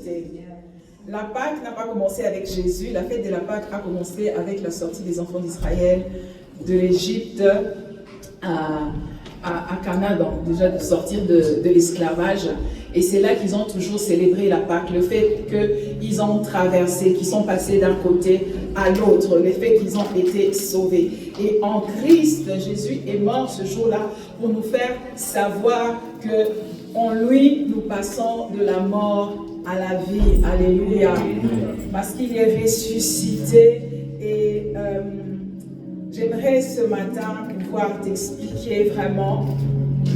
ressuscité. La Pâque n'a pas commencé avec Jésus, la fête de la Pâque a commencé avec la sortie des enfants d'Israël de l'Égypte à Canaan, donc déjà de sortir de l'esclavage. Et c'est là qu'ils ont toujours célébré la Pâque, le fait qu'ils ont traversé, qu'ils sont passés d'un côté à l'autre, le fait qu'ils ont été sauvés. Et en Christ, Jésus est mort ce jour-là pour nous faire savoir que en lui, nous passons de la mort à la vie. Alléluia. Parce qu'il est ressuscité. Et j'aimerais ce matin pouvoir t'expliquer vraiment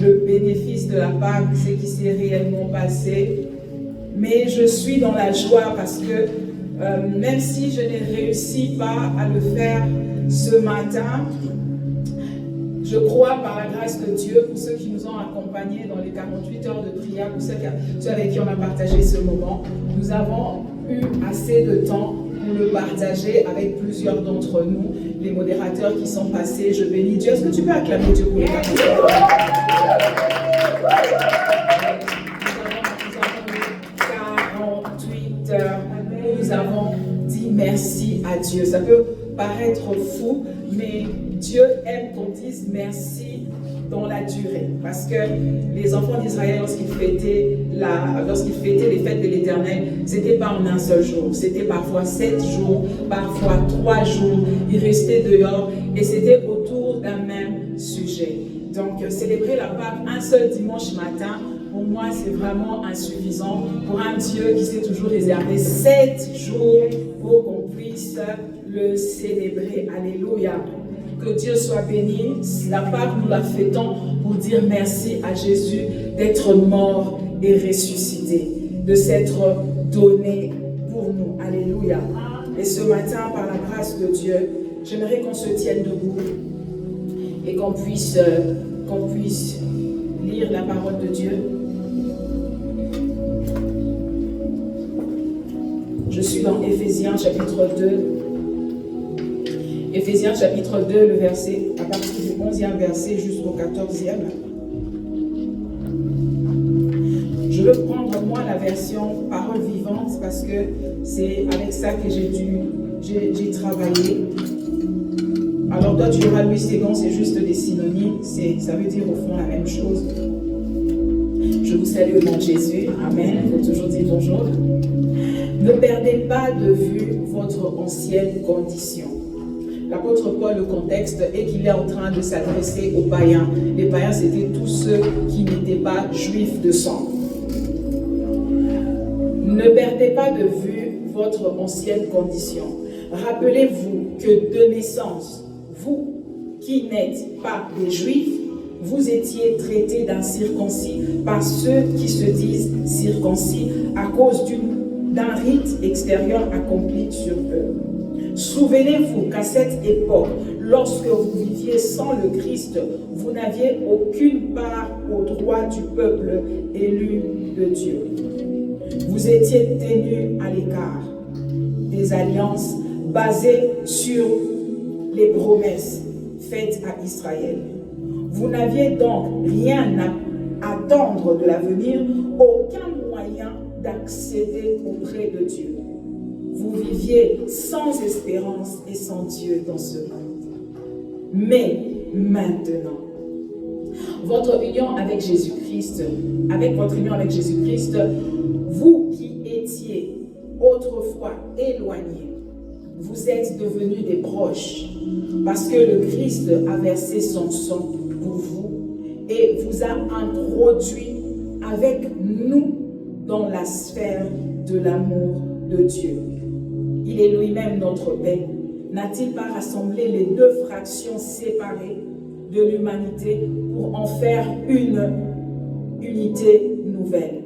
le bénéfice de la Pâque, ce qui s'est réellement passé. Mais je suis dans la joie parce que même si je n'ai réussi pas à le faire ce matin, je crois par la grâce de Dieu, pour ceux qui nous ont accompagnés dans les 48 heures de prière, pour ceux avec qui on a partagé ce moment, nous avons eu assez de temps pour le partager avec plusieurs d'entre nous, les modérateurs qui sont passés. Je bénis Dieu. Est-ce que tu peux acclamer Dieu pour les 48 heures? Nous avons dit merci à Dieu. Ça peut paraître fou, mais Dieu aime qu'on dise merci dans la durée. Parce que les enfants d'Israël, lorsqu'ils fêtaient les fêtes de l'Éternel, c'était pas en un seul jour. C'était parfois 7 jours, parfois 3 jours. Ils restaient dehors et c'était autour d'un même sujet. Donc, célébrer la Pâque un seul dimanche matin, pour moi, c'est vraiment insuffisant pour un Dieu qui s'est toujours réservé 7 jours pour qu'on puisse le célébrer. Alléluia. Que Dieu soit béni. La Pâque, nous la fêtons pour dire merci à Jésus d'être mort et ressuscité, de s'être donné pour nous. Alléluia. Et ce matin, par la grâce de Dieu, j'aimerais qu'on se tienne debout et qu'on puisse lire la parole de Dieu. Je suis dans Éphésiens chapitre 2. Éphésiens chapitre 2, le verset, à partir du 11e verset jusqu'au 14e. Je veux prendre moi la version parole vivante parce que c'est avec ça que j'ai travaillé. Alors toi tu auras Louis Ségon, c'est juste des synonymes, ça veut dire au fond la même chose. Je vous salue au nom de Jésus, amen, il faut toujours dire bonjour. Ne perdez pas de vue votre ancienne condition. L'apôtre Paul, le contexte est qu'il est en train de s'adresser aux païens. Les païens, c'était tous ceux qui n'étaient pas juifs de sang. Ne perdez pas de vue votre ancienne condition. Rappelez-vous que de naissance, vous qui n'êtes pas des juifs, vous étiez traités d'incirconcis par ceux qui se disent circoncis à cause d'un rite extérieur accompli sur eux. Souvenez-vous qu'à cette époque, lorsque vous viviez sans le Christ, vous n'aviez aucune part au droit du peuple élu de Dieu. Vous étiez tenus à l'écart des alliances basées sur les promesses faites à Israël. Vous n'aviez donc rien à attendre de l'avenir, aucun moyen d'accéder auprès de Dieu. Vous viviez sans espérance et sans Dieu dans ce monde. Mais maintenant, votre union avec Jésus-Christ, vous qui étiez autrefois éloignés, vous êtes devenus des proches parce que le Christ a versé son sang pour vous et vous a introduit avec nous dans la sphère de l'amour de Dieu. Il est lui-même notre paix. N'a-t-il pas rassemblé les deux fractions séparées de l'humanité pour en faire une unité nouvelle?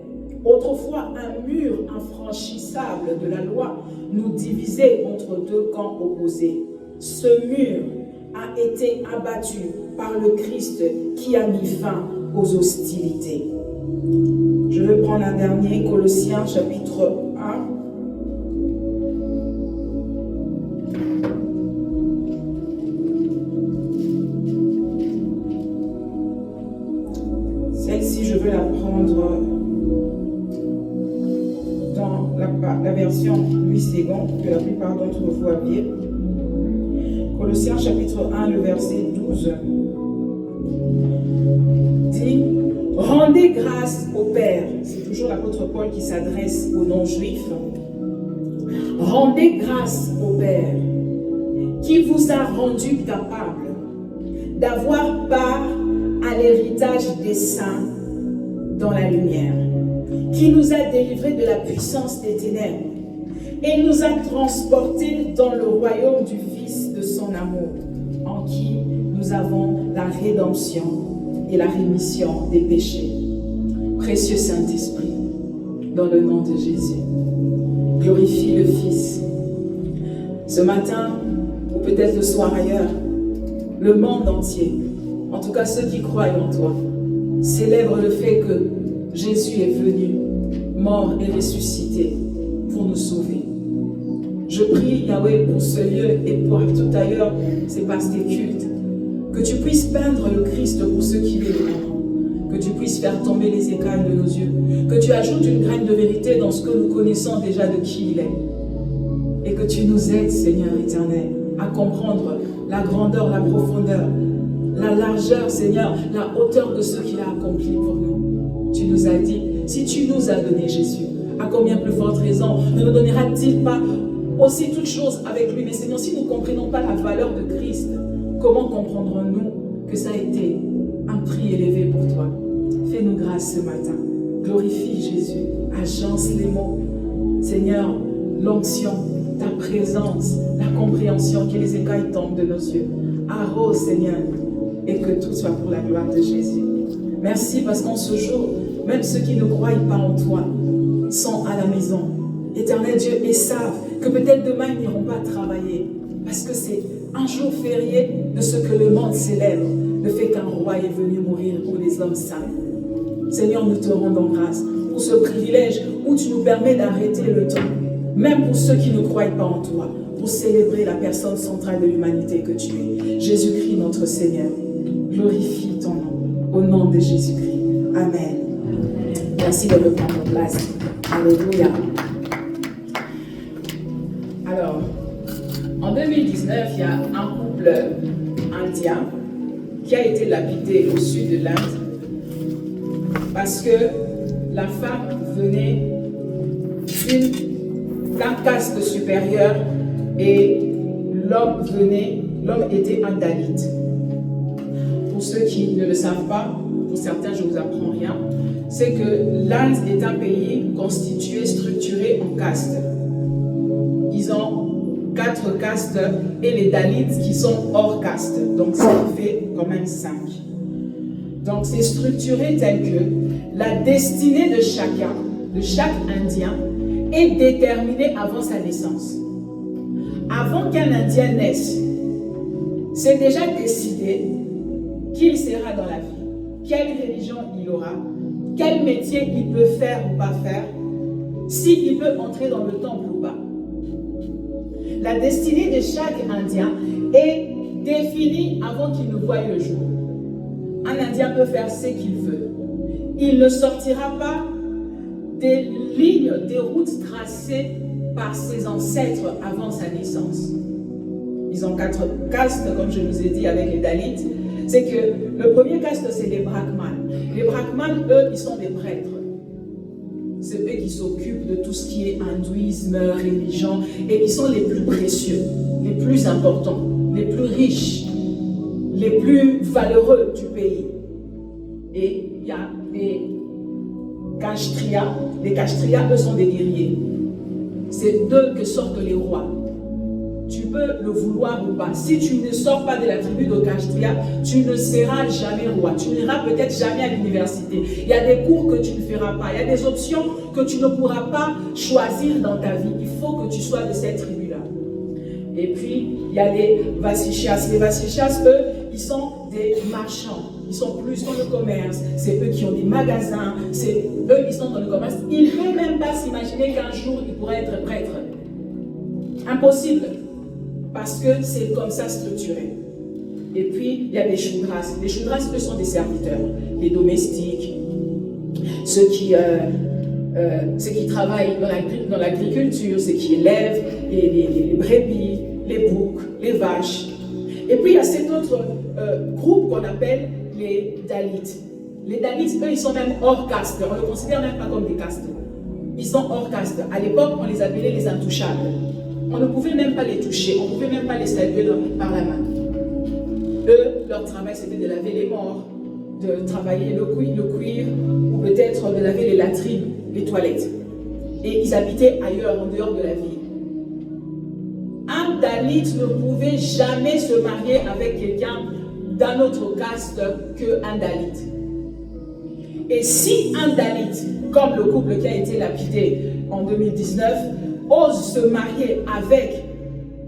Autrefois, un mur infranchissable de la loi nous divisait entre deux camps opposés. Ce mur a été abattu par le Christ qui a mis fin aux hostilités. Je vais prendre un dernier, Colossiens chapitre 1. Celle-ci, je veux la prendre dans version que la plupart d'entre vous aviez. Colossiens chapitre 1, le verset 12 dit « Rendez grâce au Père ». C'est toujours l'apôtre Paul qui s'adresse aux non-juifs. « Rendez grâce au Père qui vous a rendu capable d'avoir part à l'héritage des saints dans la lumière, qui nous a délivrés de la puissance des ténèbres et nous a transportés dans le royaume du Fils de son amour, en qui nous avons la rédemption et la rémission des péchés. Précieux Saint-Esprit, dans le nom de Jésus, glorifie le Fils. Ce matin, ou peut-être le soir ailleurs, le monde entier, en tout cas ceux qui croient en toi, célèbrent le fait que Jésus est venu, mort et ressuscité pour nous sauver. Je prie, Yahweh, pour ce lieu et pour tout ailleurs, c'est parce tes cultes, que tu puisses peindre le Christ pour ce qu'il est vraiment, que tu puisses faire tomber les écailles de nos yeux, que tu ajoutes une graine de vérité dans ce que nous connaissons déjà de qui il est, et que tu nous aides, Seigneur éternel, à comprendre la grandeur, la profondeur, la largeur, Seigneur, la hauteur de ce qu'il a accompli pour nous. Tu nous as dit, si tu nous as donné Jésus, à combien plus forte raison ne nous donnera-t-il pas aussi toutes choses avec lui? Mais Seigneur, si nous ne comprenons pas la valeur de Christ, comment comprendrons-nous que ça a été un prix élevé pour toi? Fais-nous grâce ce matin. Glorifie Jésus. Agence les mots. Seigneur, l'onction, ta présence, la compréhension, que les écailles tombent de nos yeux. Arrose, Seigneur, et que tout soit pour la gloire de Jésus. Merci parce qu'en ce jour, même ceux qui ne croient pas en toi sont à la maison. Éternel Dieu, et savent que peut-être demain ils n'iront pas travailler parce que c'est un jour férié de ce que le monde célèbre, le fait qu'un roi est venu mourir pour les hommes saints. Seigneur, nous te rendons grâce pour ce privilège où tu nous permets d'arrêter le temps, même pour ceux qui ne croient pas en toi, pour célébrer la personne centrale de l'humanité que tu es, Jésus-Christ notre Seigneur. Glorifie ton nom, au nom de Jésus-Christ. Amen. Merci de reprendre place. Alléluia. Alors, en 2019, il y a un couple indien qui a été lapidé au sud de l'Inde parce que la femme venait d'un caste supérieur et l'homme était un Dalit. Pour ceux qui ne le savent pas, pour certains je ne vous apprends rien, c'est que l'Inde est un pays constitué, structuré en castes. Ils ont 4 castes et les Dalits qui sont hors caste. Donc ça fait quand même 5. Donc c'est structuré tel que la destinée de chacun, de chaque Indien, est déterminée avant sa naissance. Avant qu'un Indien naisse, c'est déjà décidé qui il sera dans la vie, quelle religion il aura, quel métier il peut faire ou pas faire, s'il peut entrer dans le temple ou pas. La destinée de chaque Indien est définie avant qu'il ne voie le jour. Un Indien peut faire ce qu'il veut. Il ne sortira pas des lignes, des routes tracées par ses ancêtres avant sa naissance. Ils ont 4 castes, comme je vous ai dit avec les Dalits. C'est que le premier caste, c'est les Brahmanes. Les Brahmanes, eux, ils sont des prêtres. C'est eux qui s'occupent de tout ce qui est hindouisme, religion, et ils sont les plus précieux, les plus importants, les plus riches, les plus valeureux du pays. Et il y a des Kshatriyas. Les Kshatriyas, eux, sont des guerriers. C'est d'eux que sortent les rois. Tu peux le vouloir ou pas. Si tu ne sors pas de la tribu de Kshatriya, tu ne seras jamais roi. Tu n'iras peut-être jamais à l'université. Il y a des cours que tu ne feras pas. Il y a des options que tu ne pourras pas choisir dans ta vie. Il faut que tu sois de cette tribu-là. Et puis, il y a les Vaishyas. Les Vaishyas, eux, ils sont des marchands. Ils sont plus dans le commerce. C'est eux qui ont des magasins. C'est eux qui sont dans le commerce. Il ne peut même pas s'imaginer qu'un jour, il pourrait être prêtre. Impossible. Parce que c'est comme ça structuré. Et puis, il y a les Shudras. Les Shudras, eux, sont des serviteurs, les domestiques, ceux qui ceux qui travaillent dans l'agriculture, ceux qui élèvent les brebis, les boucs, les vaches. Et puis il y a cet autre groupe qu'on appelle les Dalits. Les Dalits, eux, ils sont même hors caste. On ne les considère même pas comme des castes. Ils sont hors caste. À l'époque, on les appelait les intouchables. On ne pouvait même pas les toucher, on ne pouvait même pas les saluer par la main. Eux, leur travail, c'était de laver les morts, de travailler le cuir ou peut-être de laver les latrines, les toilettes. Et ils habitaient ailleurs, en dehors de la ville. Un Dalit ne pouvait jamais se marier avec quelqu'un d'un autre caste qu'un Dalit. Et si un Dalit, comme le couple qui a été lapidé en 2019, ose se marier avec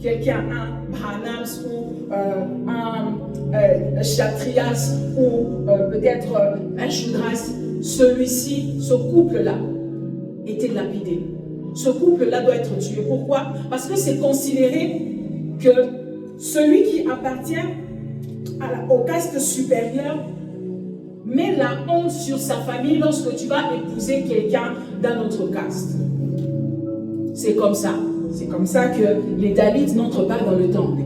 quelqu'un, un Brahmans ou un Kshatriyas ou peut-être un Shudras, celui-ci, ce couple-là, était lapidé. Ce couple-là doit être tué. Pourquoi? Parce que c'est considéré que celui qui appartient au caste supérieur met la honte sur sa famille lorsque tu vas épouser quelqu'un d'un autre caste. C'est comme ça. C'est comme ça que les Dalits n'entrent pas dans le temple.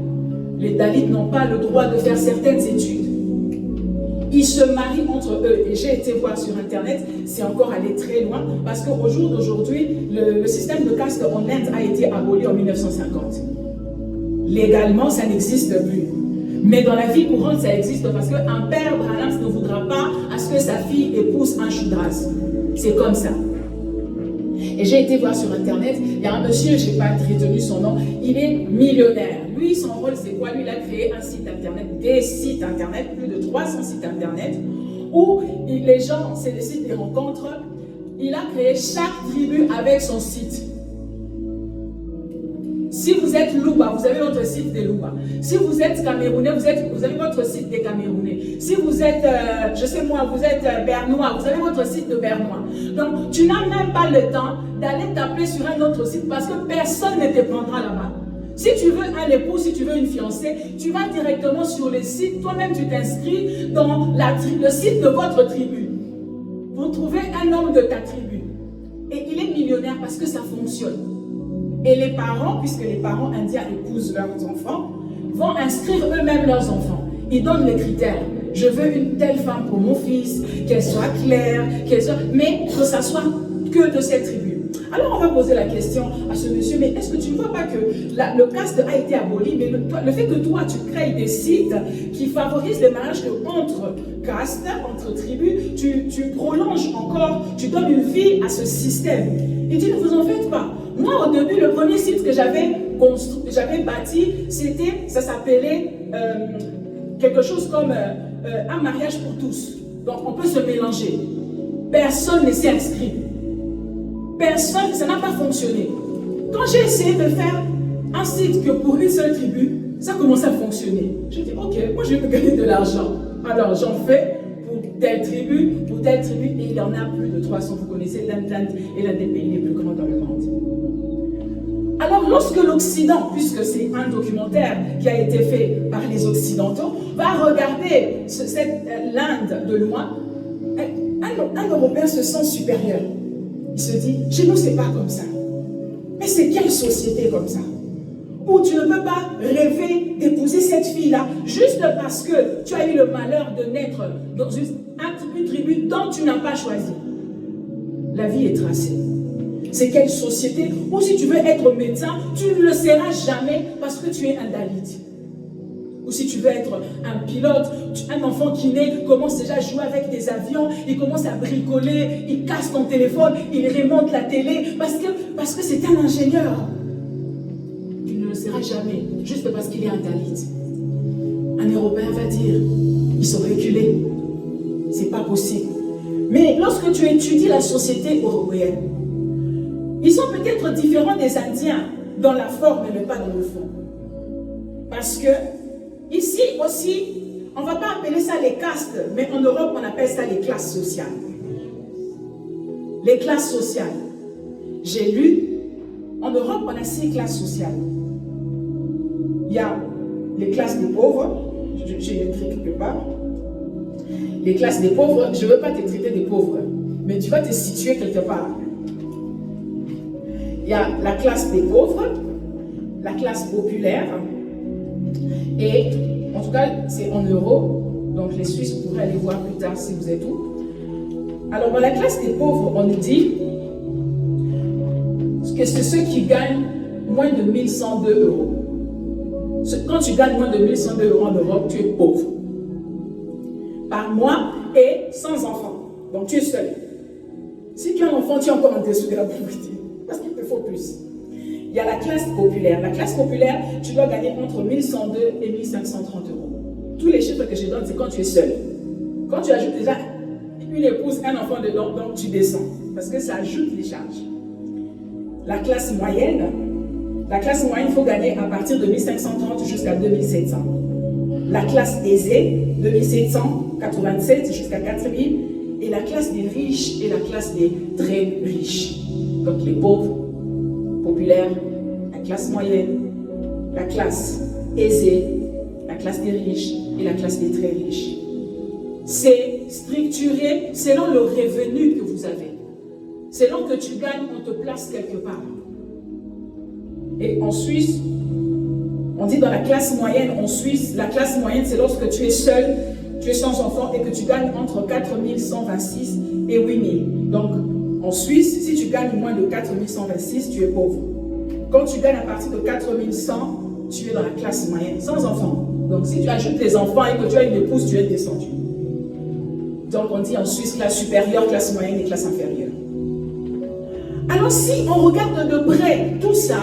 Les Dalits n'ont pas le droit de faire certaines études. Ils se marient entre eux. Et j'ai été voir sur Internet, c'est encore allé très loin, parce qu'au jour d'aujourd'hui, le système de caste en Inde a été aboli en 1950. Légalement, ça n'existe plus. Mais dans la vie courante, ça existe parce qu'un père Brahmans ne voudra pas à ce que sa fille épouse un Shudras. C'est comme ça. Et j'ai été voir sur Internet, il y a un monsieur, je n'ai pas retenu son nom, il est millionnaire. Lui, son rôle, c'est quoi? Lui, il a créé un site Internet, des sites Internet, plus de 300 sites Internet, où les gens, c'est des sites de rencontres, il a créé chaque tribu avec son site. Si vous êtes Louba, vous avez votre site des Louba. Si vous êtes Camerounais, vous avez votre site des Camerounais. Si vous êtes, je sais moi, vous êtes Bernois, vous avez votre site de Bernois. Donc, tu n'as même pas le temps d'aller taper sur un autre site parce que personne ne te prendra là-bas. Si tu veux un époux, si tu veux une fiancée, tu vas directement sur le site, toi-même tu t'inscris dans le site de votre tribu pour trouver un homme de ta tribu. Et il est millionnaire parce que ça fonctionne. Et les parents, puisque les parents indiens épousent leurs enfants, vont inscrire eux-mêmes leurs enfants. Ils donnent les critères. Je veux une telle femme pour mon fils, qu'elle soit claire, mais que ça soit que de cette tribu. Alors on va poser la question à ce monsieur, mais est-ce que tu ne vois pas que le caste a été aboli, mais le fait que toi tu crées des sites qui favorisent les mariages entre castes, entre tribus, tu prolonges encore, tu donnes une vie à ce système. Il dit, ne vous en faites pas. Moi, au début, le premier site que j'avais bâti, ça s'appelait quelque chose comme un mariage pour tous. Donc, on peut se mélanger. Personne ne s'est inscrit. Personne, ça n'a pas fonctionné. Quand j'ai essayé de faire un site que pour une seule tribu, ça commençait à fonctionner. Je dis, ok, moi je vais me gagner de l'argent. Alors, j'en fais pour telle tribu, et il y en a plus de 300. Vous connaissez l'Inde est l'un des pays les plus grands dans le monde. Alors, lorsque l'Occident, puisque c'est un documentaire qui a été fait par les Occidentaux, va regarder l'Inde de loin, un Européen se sent supérieur. Il se dit, chez nous, c'est pas comme ça. Mais c'est quelle société comme ça? Où tu ne peux pas rêver d'épouser cette fille-là juste parce que tu as eu le malheur de naître dans une tribu dont tu n'as pas choisi. La vie est tracée. C'est quelle société où si tu veux être médecin, tu ne le seras jamais parce que tu es un Dalit. Ou si tu veux être un pilote, un enfant qui naît commence déjà à jouer avec des avions, il commence à bricoler, il casse ton téléphone, il remonte la télé parce que c'est un ingénieur. Tu ne le seras jamais juste parce qu'il est un Dalit. Un Européen va dire, ils sont reculés. C'est pas possible. Mais lorsque tu étudies la société européenne, ils sont peut-être différents des Indiens dans la forme, mais pas dans le fond. Parce que ici aussi, on ne va pas appeler ça les castes, mais en Europe, on appelle ça les classes sociales. Les classes sociales. J'ai lu, en Europe, on a 6 classes sociales. Il y a les classes des pauvres, j'ai écrit quelque part. Les classes des pauvres, je ne veux pas te traiter des pauvres, mais tu vas te situer quelque part. Il y a la classe des pauvres, la classe populaire, et en tout cas, c'est en euros, donc les Suisses pourraient aller voir plus tard si vous êtes où. Alors, dans la classe des pauvres, on nous dit que c'est ceux qui gagnent moins de 1102 euros. Quand tu gagnes moins de 1102 euros en Europe, tu es pauvre. Par mois et sans enfant. Donc, tu es seul. Si tu as un enfant, tu es encore en dessous de la pauvreté. Parce qu'il te faut plus. Il y a la classe populaire. La classe populaire, tu dois gagner entre 1102 et 1530 euros. Tous les chiffres que je donne, c'est quand tu es seul. Quand tu ajoutes déjà une épouse, un enfant dedans, donc tu descends. Parce que ça ajoute les charges. La classe moyenne, il faut gagner à partir de 1530 jusqu'à 2700. La classe aisée, de 1787 jusqu'à 4000. Et la classe des riches et la classe des très riches. Donc les pauvres, populaires, la classe moyenne, la classe aisée, la classe des riches et la classe des très riches. C'est structuré selon le revenu que vous avez. Selon que tu gagnes, on te place quelque part. Et en Suisse, on dit dans la classe moyenne, en Suisse, la classe moyenne, c'est lorsque tu es seul, tu es sans enfant et que tu gagnes entre 4126 et 8000. Donc, en Suisse, si tu gagnes moins de 4126, tu es pauvre. Quand tu gagnes à partir de 4100, tu es dans la classe moyenne, sans enfant. Donc, si tu ajoutes les enfants et que tu as une épouse, tu es descendu. Donc, on dit en Suisse classe supérieure, classe moyenne et classe inférieure. Alors, si on regarde de près tout ça,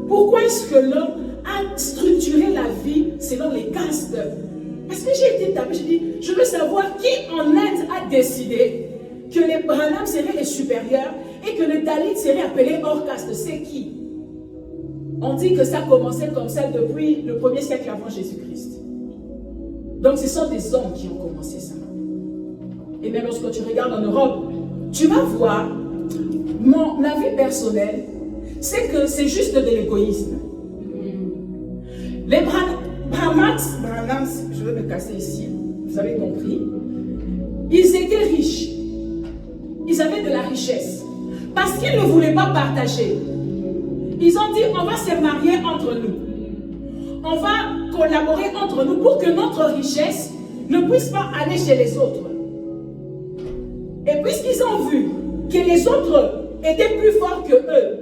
pourquoi est-ce que l'homme a structuré la vie selon les castes? Parce que j'ai été tapé, j'ai dit, je veux savoir qui en Inde a décidé que les Brahmins seraient les supérieurs et que les Dalits seraient appelés hors caste. C'est qui? On dit que ça a commencé comme ça depuis le 1er siècle avant Jésus-Christ. Donc ce sont des hommes qui ont commencé ça. Et même lorsque tu regardes en Europe, tu vas voir, mon avis personnel, c'est que c'est juste de l'égoïsme. Les Brahmins, je vais me casser ici, vous avez compris, ils étaient riches, ils avaient de la richesse, parce qu'ils ne voulaient pas partager. Ils ont dit, on va se marier entre nous, on va collaborer entre nous pour que notre richesse ne puisse pas aller chez les autres. Et puisqu'ils ont vu que les autres étaient plus forts que eux,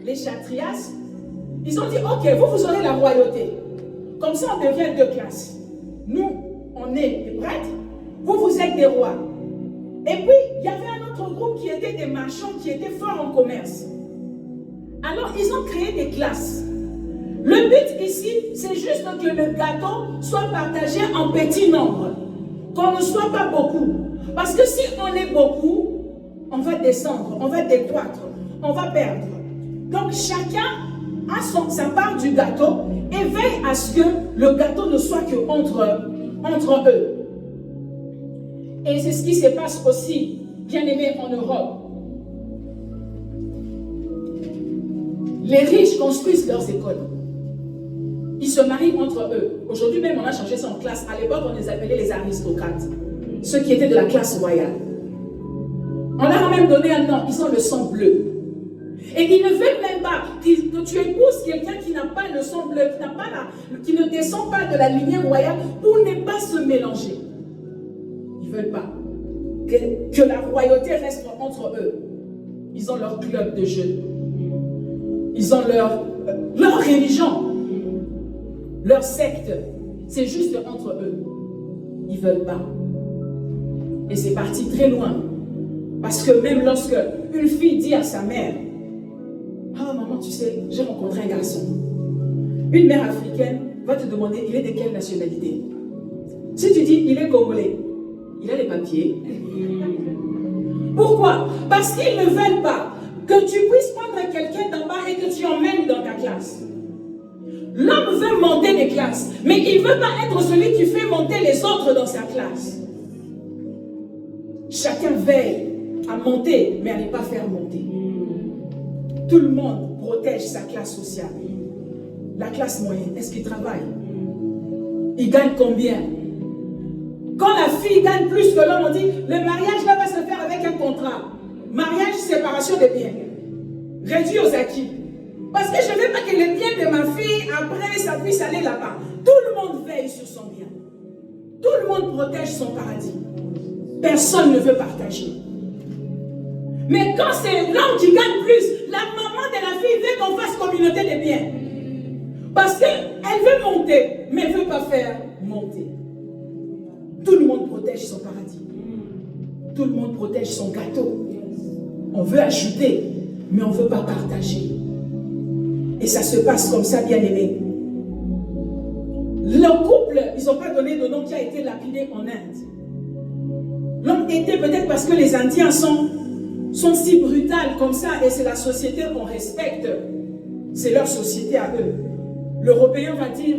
les Kshatriyas, ils ont dit, ok, vous aurez la royauté. Comme ça, on devient deux classes. Nous, on est des prêtres, vous êtes des rois. Et puis, il y avait un autre groupe qui était des marchands, qui étaient forts en commerce. Alors, ils ont créé des classes. Le but ici, c'est juste que le gâteau soit partagé en petits nombres. Qu'on ne soit pas beaucoup. Parce que si on est beaucoup, on va descendre, on va décroître, on va perdre. Donc, chacun a sa part du gâteau et veille à ce que le gâteau ne soit que entre eux. Et c'est ce qui se passe aussi, bien aimé, en Europe. Les riches construisent leurs écoles. Ils se marient entre eux. Aujourd'hui même, on a changé ça en classe. À l'époque, on les appelait les aristocrates. Ceux qui étaient de la classe royale. On leur a même donné un nom. Ils ont le sang bleu. Et ils ne veulent même pas que tu épouses quelqu'un qui n'a pas le sang bleu, qui ne descend pas de la lignée royale pour ne pas se mélanger. Ils ne veulent pas que la royauté reste entre eux. Ils ont leur club de jeu. Ils ont leur religion. Leur secte. C'est juste entre eux. Ils ne veulent pas. Et c'est parti très loin. Parce que même lorsque une fille dit à sa mère, ah maman, tu sais, j'ai rencontré un garçon. Une mère africaine va te demander, il est de quelle nationalité? Si tu dis, il est congolais, il a les papiers. Pourquoi? Parce qu'ils ne veulent pas que tu puisses prendre quelqu'un d'en bas et que tu emmènes dans ta classe. L'homme veut monter des classes, mais il ne veut pas être celui qui fait monter les autres dans sa classe. Chacun veille à monter, mais à ne pas faire monter. Tout le monde protège sa classe sociale. La classe moyenne, est-ce qu'il travaille? Il gagne combien? Quand la fille gagne plus que l'homme, on dit, le mariage là va se faire avec un contrat. Mariage, séparation des biens. réduit aux acquis. Parce que je ne veux pas que les biens de ma fille, après, ça puisse aller là-bas. Tout le monde veille sur son bien. Tout le monde protège son paradis. Personne ne veut partager. Mais quand c'est l'homme qui gagne plus, la maman de la fille veut qu'on fasse communauté des biens. Parce qu'elle veut monter, mais elle ne veut pas faire monter. Tout le monde protège son paradis. Tout le monde protège son gâteau. On veut ajouter, mais on ne veut pas partager. Et ça se passe comme ça, bien aimé. Le couple, ils n'ont pas donné de nom qui a été lapidé en Inde. L'homme était peut-être parce que les Indiens sont si brutales comme ça, et c'est la société qu'on respecte. C'est leur société à eux. L'Européen va dire,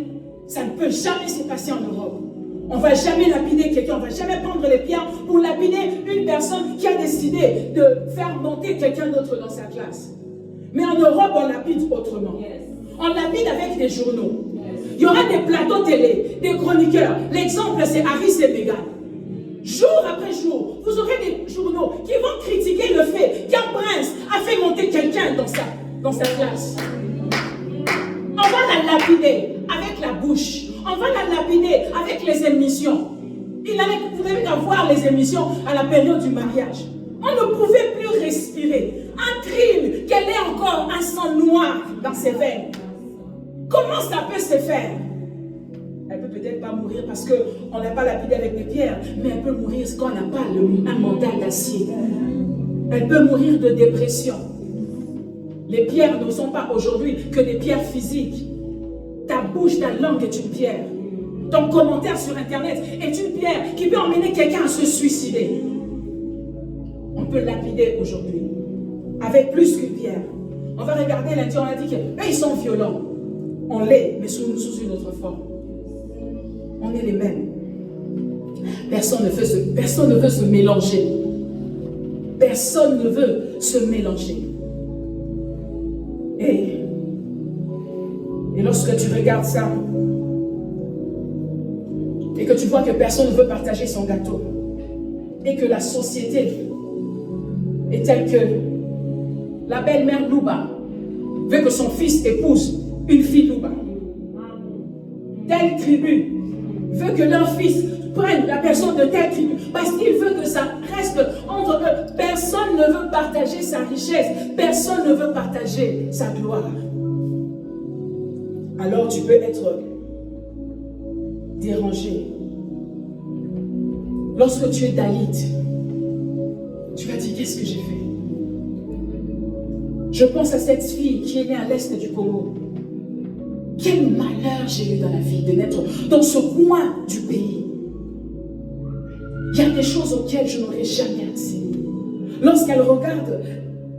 ça ne peut jamais se passer en Europe. On ne va jamais lapider quelqu'un, on ne va jamais prendre les pierres pour lapider une personne qui a décidé de faire monter quelqu'un d'autre dans sa classe. Mais en Europe, on lapide autrement. On lapide avec des journaux. Il y aura des plateaux télé, des chroniqueurs. L'exemple, c'est Harris et Meghan. Jour après jour, vous aurez des journaux qui vont critiquer le fait qu'un prince a fait monter quelqu'un dans sa classe. On va la lapider avec la bouche. On va la lapider avec les émissions. Vous avez qu'à voir les émissions à la période du mariage. On ne pouvait plus respirer. Un crime, qu'elle ait encore un sang noir dans ses veines. Comment ça peut se faire? Elle peut peut-être pas mourir parce qu'on n'a pas lapidé avec des pierres, mais elle peut mourir parce qu'on n'a pas un mental d'acier. Elle peut mourir de dépression. Les pierres ne sont pas aujourd'hui que des pierres physiques. Ta bouche, ta langue est une pierre. Ton commentaire sur Internet est une pierre qui peut emmener quelqu'un à se suicider. On peut lapider aujourd'hui avec plus qu'une pierre. On va regarder lundi, on a dit qu'eux, ils sont violents. On l'est, mais sous une autre forme. On est les mêmes. Personne ne veut se mélanger. Personne ne veut se mélanger. Et lorsque tu regardes ça, et que tu vois que personne ne veut partager son gâteau, et que la société est telle que la belle-mère Louba veut que son fils épouse une fille Louba. Telle tribu veut que leur fils prenne la personne de telle tribu parce qu'il veut que ça reste entre eux. Personne ne veut partager sa richesse. Personne ne veut partager sa gloire. Alors tu peux être dérangé. Lorsque tu es Dalit, tu vas dire, qu'est-ce que j'ai fait? Je pense à cette fille qui est née à l'est du Congo. Quel malheur j'ai eu dans la vie de naître dans ce coin du pays. Il y a des choses auxquelles je n'aurais jamais accès. Lorsqu'elle regarde,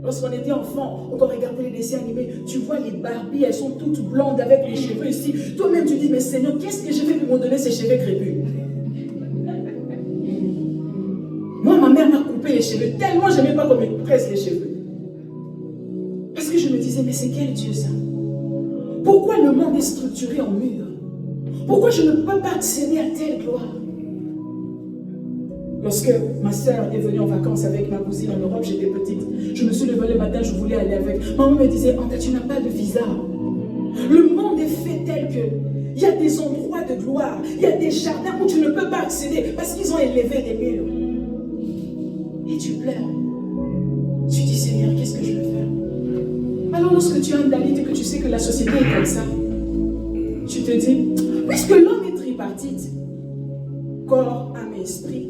lorsqu'on était enfant, on regardait les dessins animés, tu vois les Barbies, elles sont toutes blondes avec les cheveux ici. Toi-même tu dis, mais Seigneur, qu'est-ce que j'ai fait pour me donner ces cheveux crépus? Moi, ma mère m'a coupé les cheveux, tellement je n'aimais pas qu'on me presse les cheveux. Parce que je me disais, mais c'est quel Dieu ça? Pourquoi le monde est structuré en mur? Pourquoi je ne peux pas accéder à telle gloire? Lorsque ma soeur est venue en vacances avec ma cousine en Europe, j'étais petite. Je me suis levée le matin, je voulais aller avec. Maman me disait, Anta, tu n'as pas de visa. Le monde est fait tel que il y a des endroits de gloire, il y a des jardins où tu ne peux pas accéder parce qu'ils ont élevé des murs. Et tu pleures. Tu dis, Seigneur, qu'est-ce que je veux faire? Alors lorsque tu as un Dalit et que tu sais que la société est comme ça, tu te dis, puisque l'homme est tripartite, corps, âme et esprit,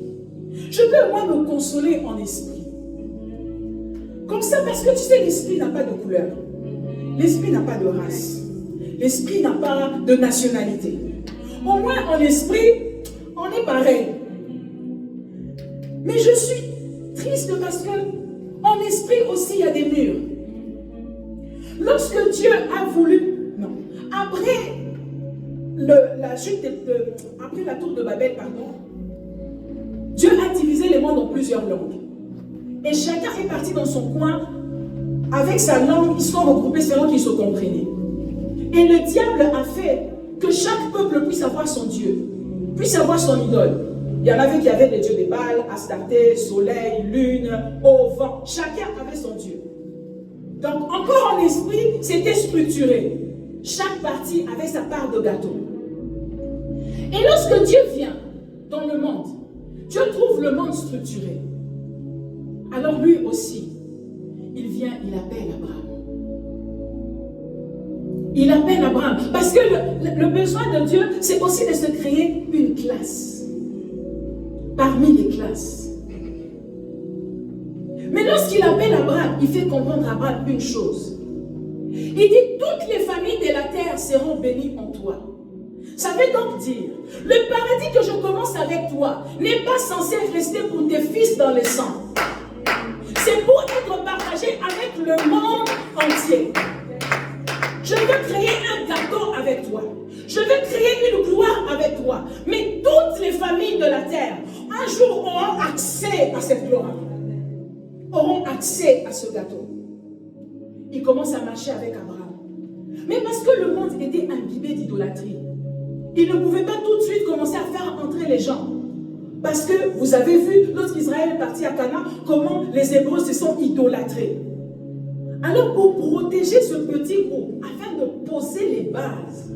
je peux moi me consoler en esprit. Comme ça, parce que tu sais, l'esprit n'a pas de couleur. L'esprit n'a pas de race. L'esprit n'a pas de nationalité. Au moins, en esprit, on est pareil. Mais je suis triste parce que en esprit aussi, il y a des murs. Lorsque Dieu a voulu, non, après après la tour de Babel, pardon, Dieu a divisé les mondes en plusieurs langues. Et chacun est parti dans son coin avec sa langue, ils sont regroupés selon qu'ils se comprenaient. Et le diable a fait que chaque peuple puisse avoir son Dieu, puisse avoir son idole. Il y en avait qui avaient les dieux des Baal, Astarté, soleil, lune, au vent. Chacun avait son Dieu. Donc, encore en esprit, c'était structuré. Chaque partie avait sa part de gâteau. Et lorsque Dieu vient dans le monde, Dieu trouve le monde structuré. Alors lui aussi, il vient, il appelle Abraham. Il appelle Abraham. Parce que le besoin de Dieu, c'est aussi de se créer une classe. Parmi les classes. Mais lorsqu'il appelle Abraham, il fait comprendre à Abraham une chose. Il dit, toutes les familles de la terre seront bénies en toi. Ça veut donc dire, le paradis que je commence avec toi n'est pas censé rester pour tes fils dans le sang. C'est pour être partagé avec le monde entier. Je veux créer un gâteau avec toi. Je veux créer une gloire avec toi. Mais toutes les familles de la terre, un jour, auront accès à cette gloire. Auront accès à ce gâteau. Il commence à marcher avec Abraham. Mais parce que le monde était imbibé d'idolâtrie, il ne pouvait pas tout de suite commencer à faire entrer les gens. Parce que vous avez vu, lorsqu'Israël est parti à Canaan, comment les Hébreux se sont idolâtrés. Alors pour protéger ce petit groupe, afin de poser les bases,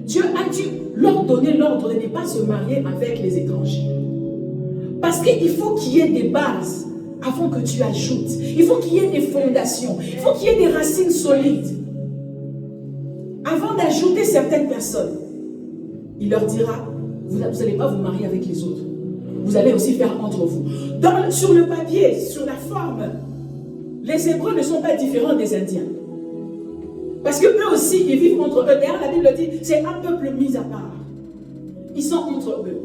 Dieu a dû leur donner l'ordre de ne pas se marier avec les étrangers. Parce qu'il faut qu'il y ait des bases avant que tu ajoutes. Il faut qu'il y ait des fondations. Il faut qu'il y ait des racines solides. Avant d'ajouter certaines personnes, il leur dira, vous n'allez pas vous marier avec les autres. Vous allez aussi faire entre vous. Sur le papier, sur la forme, les Hébreux ne sont pas différents des Indiens. Parce qu'eux aussi, ils vivent entre eux. D'ailleurs, la Bible dit, c'est un peuple mis à part. Ils sont entre eux.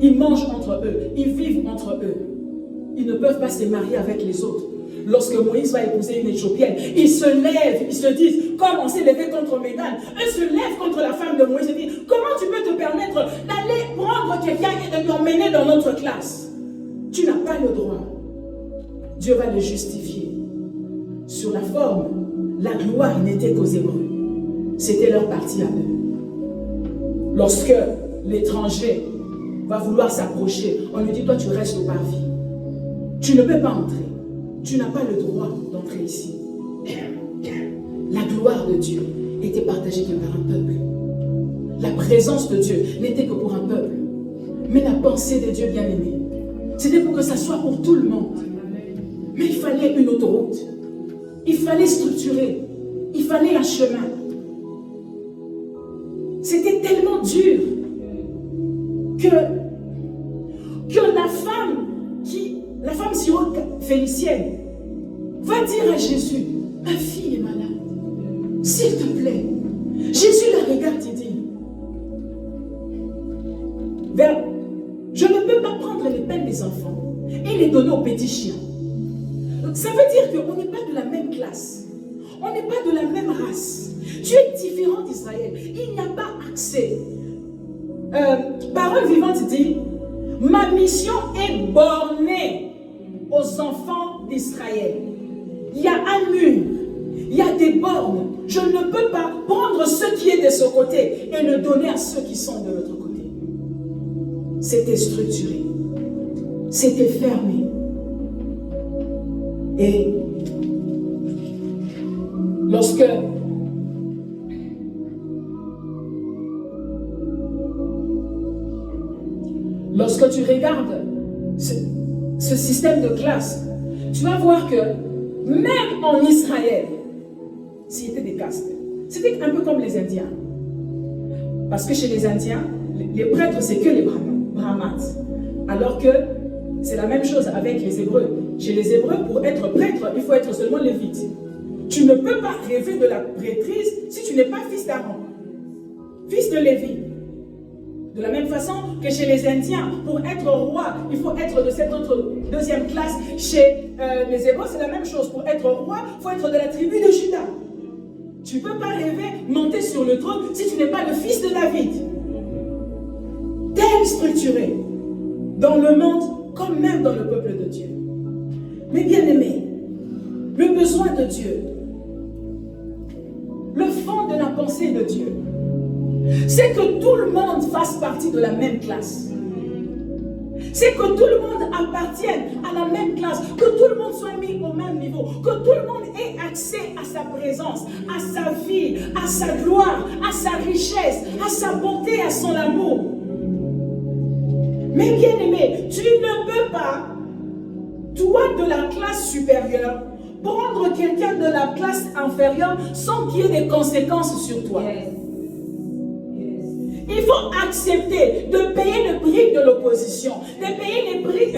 Ils mangent entre eux. Ils vivent entre eux. Ils ne peuvent pas se marier avec les autres. Lorsque Moïse va épouser une Éthiopienne, ils se lèvent, ils se disent, comme on s'est levé contre Médan, eux se lèvent contre la femme de Moïse et disent, comment tu peux te permettre d'aller prendre quelqu'un et de l'emmener dans notre classe? Tu n'as pas le droit. Dieu va le justifier. Sur la forme, la gloire n'était qu'aux Hébreux. C'était leur partie à eux. Lorsque l'étranger va vouloir s'approcher, on lui dit, toi tu restes au parvis. Tu ne peux pas entrer. Tu n'as pas le droit d'entrer ici. La gloire de Dieu était partagée que par un peuple. La présence de Dieu n'était que pour un peuple. Mais la pensée de Dieu bien-aimé, c'était pour que ça soit pour tout le monde. Mais il fallait une autoroute. Il fallait structurer. Il fallait un chemin. C'était tellement dur que la femme syro-phénicienne va dire à Jésus, ma fille est malade, s'il te plaît. Jésus la regarde et dit, je ne peux pas prendre les peines des enfants et les donner aux petits chiens. Ça veut dire qu'on n'est pas de la même classe, on n'est pas de la même race. Tu es différent d'Israël, il n'y a pas accès. Parole vivante dit, ma mission est bornée aux enfants d'Israël. Il y a un mur, il y a des bornes. Je ne peux pas prendre ce qui est de ce côté et le donner à ceux qui sont de l'autre côté. C'était structuré, c'était fermé. Et lorsque tu regardes ce système de classe, tu vas voir que même en Israël, c'était des castes. C'était un peu comme les Indiens. Parce que chez les Indiens, les prêtres, c'est que les brahmanes. Alors que c'est la même chose avec les Hébreux. Chez les Hébreux, pour être prêtre, il faut être seulement lévite. Tu ne peux pas rêver de la prêtrise si tu n'es pas fils d'Aaron, fils de Lévi. De la même façon que chez les Indiens, pour être roi, il faut être de cette autre deuxième classe. Chez les Hébreux, c'est la même chose. Pour être roi, il faut être de la tribu de Juda. Tu ne peux pas rêver monter sur le trône si tu n'es pas le fils de David. Tel structuré dans le monde comme même dans le peuple de Dieu. Mais bien aimé, le besoin de Dieu, le fond de la pensée de Dieu, c'est que tout le monde fasse partie de la même classe. C'est que tout le monde appartienne à la même classe, que tout le monde soit mis au même niveau, que tout le monde ait accès à sa présence, à sa vie, à sa gloire, à sa richesse, à sa bonté, à son amour. Mais bien aimé, tu ne peux pas, toi de la classe supérieure, prendre quelqu'un de la classe inférieure sans qu'il y ait des conséquences sur toi. Il faut accepter de payer le prix de l'opposition, de payer les prix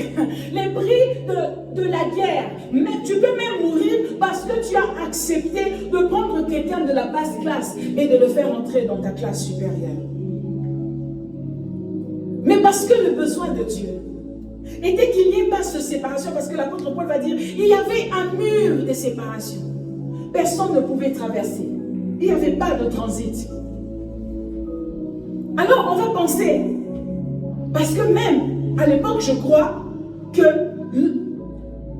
de la guerre. Mais tu peux même mourir parce que tu as accepté de prendre quelqu'un de la basse classe et de le faire entrer dans ta classe supérieure. Mais parce que le besoin de Dieu était qu'il n'y ait pas de séparation, parce que l'apôtre Paul va dire, il y avait un mur de séparation. Personne ne pouvait traverser. Il n'y avait pas de transit. Alors on va penser, parce que même à l'époque, je crois que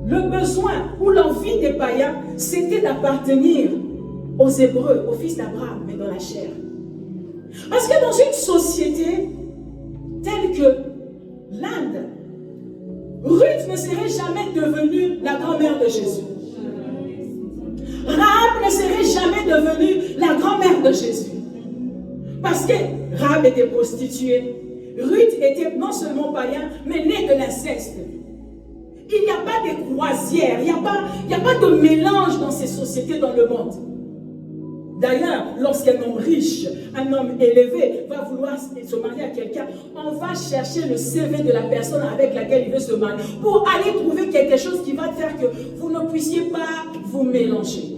le besoin ou l'envie des païens, c'était d'appartenir aux Hébreux, aux fils d'Abraham, mais dans la chair. Parce que dans une société telle que l'Inde, Ruth ne serait jamais devenue la grand-mère de Jésus. Rahab ne serait jamais devenue la grand-mère de Jésus. Parce que Rahab était prostituée. Ruth était non seulement païen, mais née de l'inceste. Il n'y a pas de croisière, il n'y a pas de mélange dans ces sociétés dans le monde. D'ailleurs, lorsqu'un homme riche, un homme élevé va vouloir se marier à quelqu'un, on va chercher le CV de la personne avec laquelle il veut se marier pour aller trouver quelque chose qui va faire que vous ne puissiez pas vous mélanger.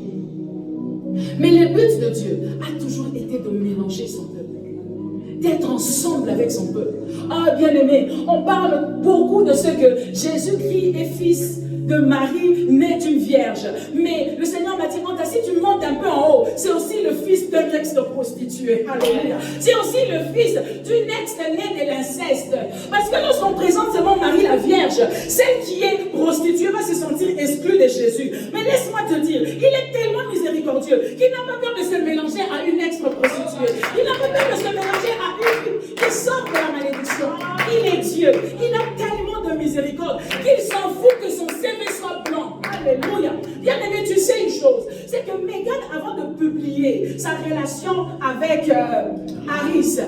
Mais le but de Dieu a toujours été de mélanger son peuple, d'être ensemble avec son peuple. Ah, bien-aimé, on parle beaucoup de ce que Jésus-Christ est fils de Marie, né d'une vierge. Mais le Seigneur m'a dit, si tu montes un peu en haut, c'est aussi le fils d'un ex-prostitué. Alléluia. C'est aussi le fils d'une ex-née de l'inceste. Parce que lorsqu'on présente seulement Marie la Vierge, celle qui est prostituée va se sentir exclue de Jésus. Mais laisse-moi te dire, il est tellement miséricordieux qu'il n'a pas peur de se mélanger à une ex-prostituée. Il n'a pas peur de se mélanger à une qui sort de la malédiction. Il est Dieu. Il a tellement de miséricorde qu'il s'en fout que son CV soit blanc. Alléluia. Bien aimé, tu sais une chose, c'est que Meghan, avant de publier sa relation avec Harris,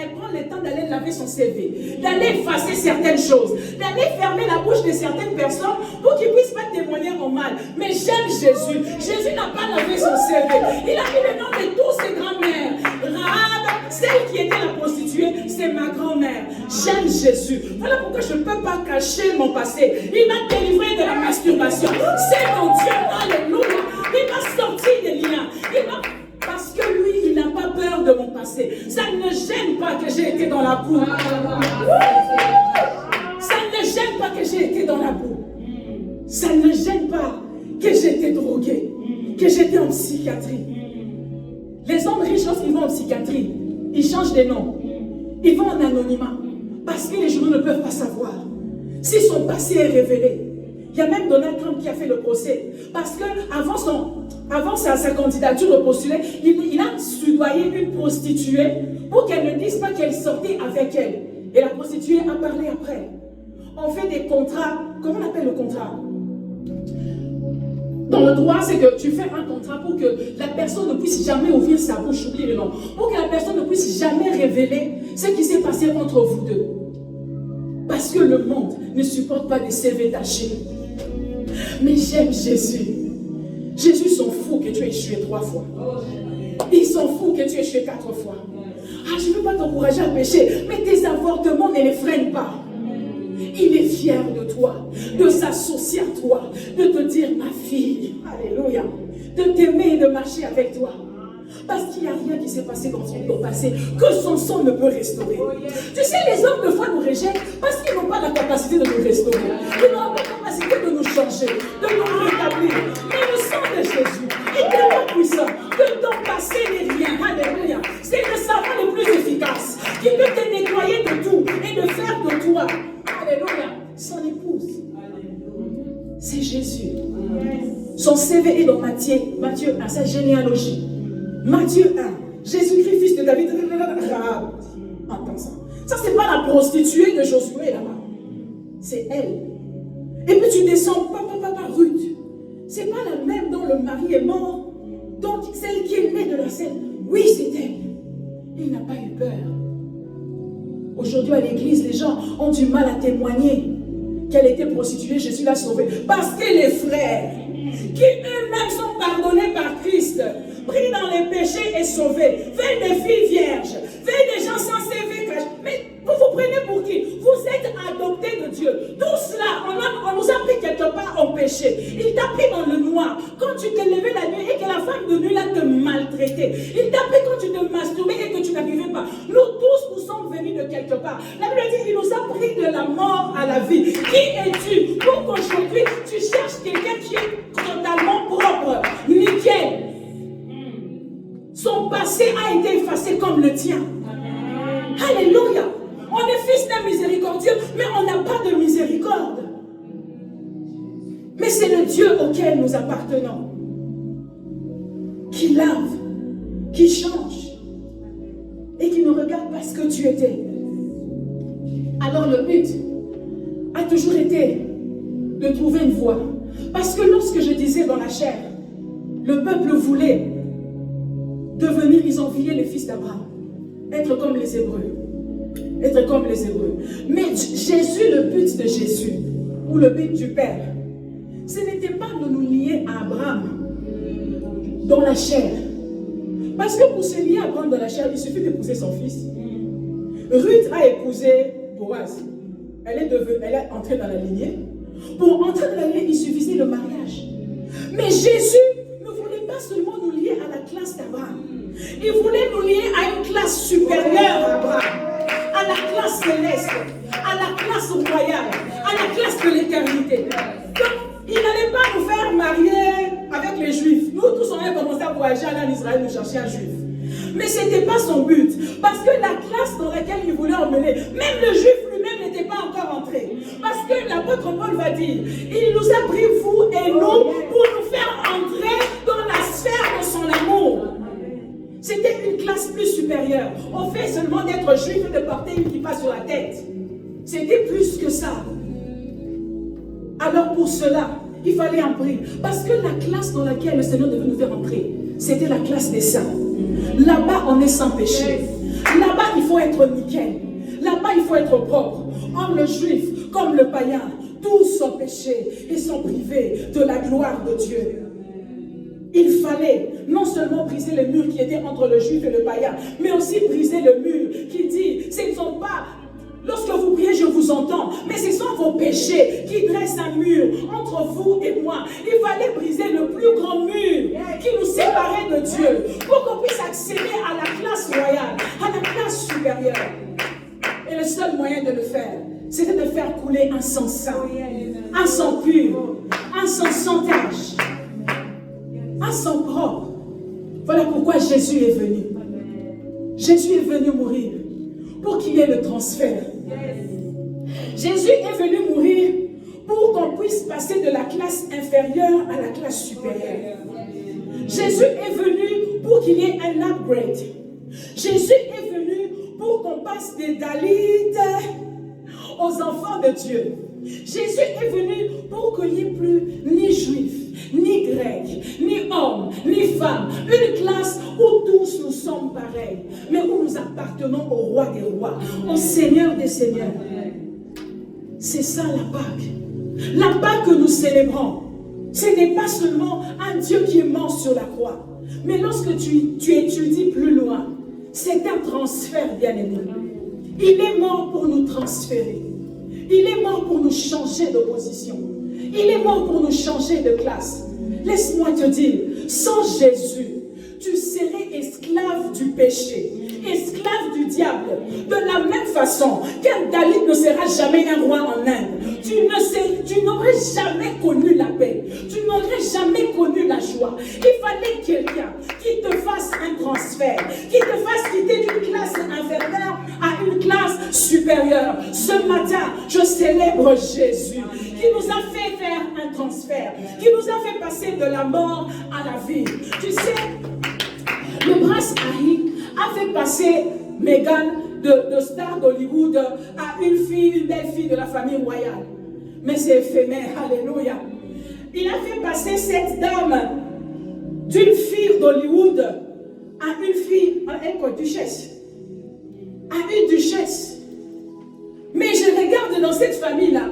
elle prend le temps d'aller laver son CV, d'aller effacer certaines choses, d'aller fermer la bouche de certaines personnes pour qu'ils ne puissent pas témoigner en mal. Mais j'aime Jésus. Jésus n'a pas lavé son CV. Il a mis le nom de tous ses grands-mères. Rahab, celle qui était la prostituée, c'est ma grand-mère. J'aime Jésus. Voilà pourquoi je ne peux pas cacher mon passé. Il m'a délivré de la masturbation. C'est mon Dieu. Alléluia. Il m'a sorti des liens. Parce que lui, il n'a pas peur de mon passé. Ça ne me gêne pas que j'ai été dans la boue. Ça ne me gêne pas que j'ai été dans la boue. Ça ne me gêne pas que j'ai été drogué, que j'étais en psychiatrie. Les hommes riches, lorsqu'ils vont en psychiatrie, ils changent de nom. Ils vont en anonymat. Parce que les journaux ne peuvent pas savoir si son passé est révélé. Il y a même Donald Trump qui a fait le procès. Parce qu'avant sa candidature de postuler, il a soudoyé une prostituée pour qu'elle ne dise pas qu'elle sortait avec elle. Et la prostituée a parlé après. On fait des contrats. Comment on appelle le contrat? Dans le droit, c'est que tu fais un contrat pour que la personne ne puisse jamais ouvrir sa bouche, oublie le nom, pour que la personne ne puisse jamais révéler ce qui s'est passé entre vous deux. Parce que le monde ne supporte pas des CV tachés. Mais j'aime Jésus. Jésus s'en fout que tu aies échoué 3 fois. Il s'en fout que tu aies échoué 4 fois. Ah, je ne veux pas t'encourager à pécher, mais tes avortements ne les freinent pas. Il est fier de toi, de s'associer à toi, de te dire ma fille, alléluia, de t'aimer et de marcher avec toi. Parce qu'il n'y a rien qui s'est passé dans son passé que son sang ne peut restaurer. Tu sais, les hommes de foi nous rejettent parce qu'ils n'ont pas la capacité de nous restaurer. Ils n'ont pas la capacité de nous changer, de nous rétablir. Mais le sang de Jésus est tellement puissant que ton passé n'est rien. Alléluia. C'est le savon le plus efficace qui peut te nettoyer de tout et de faire de toi, alléluia, son épouse. C'est Jésus. Son CV est dans Matthieu 1, sa généalogie. Matthieu 1, Jésus-Christ, fils de David. Entends ça. Ça, c'est pas la prostituée de Josué là-bas. C'est elle. Et puis tu descends, papa, Ruth. C'est pas la même dont le mari est mort. Donc celle qui est née de la scène. Oui, c'est elle. Il n'a pas eu peur. Aujourd'hui à l'église, les gens ont du mal à témoigner qu'elle était prostituée, Jésus l'a sauvée. Parce que les frères, qui eux-mêmes sont pardonnés par Christ, pris dans les péchés et sauvés, veulent des filles vierges, veulent des gens censés vivre. Mais vous vous prenez pour qui? Vous êtes adoptés de Dieu. Tout cela, on nous a pris quelque part en péché. Il t'a pris dans le noir. Quand tu t'es levé la nuit et que la femme de nuit là te maltraitait. Il t'a pris quand tu te masturbais et que tu n'arrivais pas. Nous tous, nous sommes venus de quelque part. La Bible dit, il nous a pris de la mort à la vie. Qui es-tu pour qu'aujourd'hui tu cherches quelqu'un qui est totalement propre, nickel? Son passé a été effacé comme le tien. Alléluia. On est fils d'un miséricordieux, mais on n'a pas de miséricorde. Mais c'est le Dieu auquel nous appartenons, qui lave, qui change, et qui ne regarde pas ce que tu étais. Alors le but a toujours été de trouver une voie. Parce que lorsque je disais dans la chair, le peuple voulait devenir, ils enviaient les fils d'Abraham, être comme les Hébreux. Être comme les Hébreux. Mais Jésus, le but de Jésus, ou le but du Père, ce n'était pas de nous lier à Abraham dans la chair. Parce que pour se lier à Abraham dans la chair, il suffit d'épouser son fils. Ruth a épousé Boaz. Elle est entrée dans la lignée. Pour entrer dans la lignée, il suffisait le mariage. Mais Jésus ne voulait pas seulement nous lier à la classe d'Abraham. Il voulait nous lier à une classe supérieure à Abraham. À la classe céleste, à la classe royale, à la classe de l'éternité. Donc, il n'allait pas nous faire marier avec les Juifs. Nous tous, on a commencé à voyager, aller en Israël, nous chercher un Juif. Mais ce n'était pas son but. Parce que la classe dans laquelle il voulait emmener, même le Juif lui-même n'était pas encore entré. Parce que l'apôtre Paul va dire, il nous a pris, vous et nous, pour nous faire entrer dans la sphère de son amour. C'était une classe plus supérieure. Au fait seulement d'être juif et de porter une kippa sur la tête. C'était plus que ça. Alors pour cela, il fallait un prix. Parce que la classe dans laquelle le Seigneur devait nous faire entrer, c'était la classe des saints. Là-bas, on est sans péché. Là-bas, il faut être nickel. Là-bas, il faut être propre. Or, le juif, comme le païen, tous sont péchés et sont privés de la gloire de Dieu. Il fallait non seulement briser le mur qui était entre le juif et le païen, mais aussi briser le mur qui dit, ce ne sont pas, lorsque vous priez, je vous entends, mais ce sont vos péchés qui dressent un mur entre vous et moi. Il fallait briser le plus grand mur qui nous séparait de Dieu pour qu'on puisse accéder à la classe royale, à la classe supérieure. Et le seul moyen de le faire, c'était de faire couler un sang saint, un sang pur, un sang sans tache. À son propre. Voilà pourquoi Jésus est venu. Jésus est venu mourir pour qu'il y ait le transfert. Jésus est venu mourir pour qu'on puisse passer de la classe inférieure à la classe supérieure. Jésus est venu pour qu'il y ait un upgrade. Jésus est venu pour qu'on passe des Dalits aux enfants de Dieu. Jésus est venu pour qu'il n'y ait plus ni juifs, ni grecs, ni hommes, ni femmes. Une classe où tous nous sommes pareils, mais où nous appartenons au roi des rois, au Seigneur des seigneurs. C'est ça la Pâque. La Pâque que nous célébrons, ce n'est pas seulement un Dieu qui est mort sur la croix. Mais lorsque tu étudies plus loin, c'est un transfert, bien-aimé. Il est mort pour nous transférer. Il est mort pour nous changer de position. Il est mort pour nous changer de classe. Laisse-moi te dire, sans Jésus, tu serais esclave du péché, esclave du diable. De la même façon qu'un Dalit ne sera jamais un roi en Inde. Tu n'aurais jamais connu la paix. Tu n'aurais jamais connu la joie. Il fallait quelqu'un qui te fasse un transfert, qui te fasse quitter d'une classe inférieure à une classe supérieure. Ce matin, je célèbre Jésus qui nous a fait faire un transfert, qui nous a fait passer de la mort à la vie. Tu sais, le prince Harry a fait passer Meghan de star d'Hollywood à une fille, une belle fille de la famille royale. Mais c'est éphémère, alléluia. Il a fait passer cette dame d'une fille d'Hollywood à une fille, à une duchesse. À une duchesse. Mais je regarde dans cette famille-là,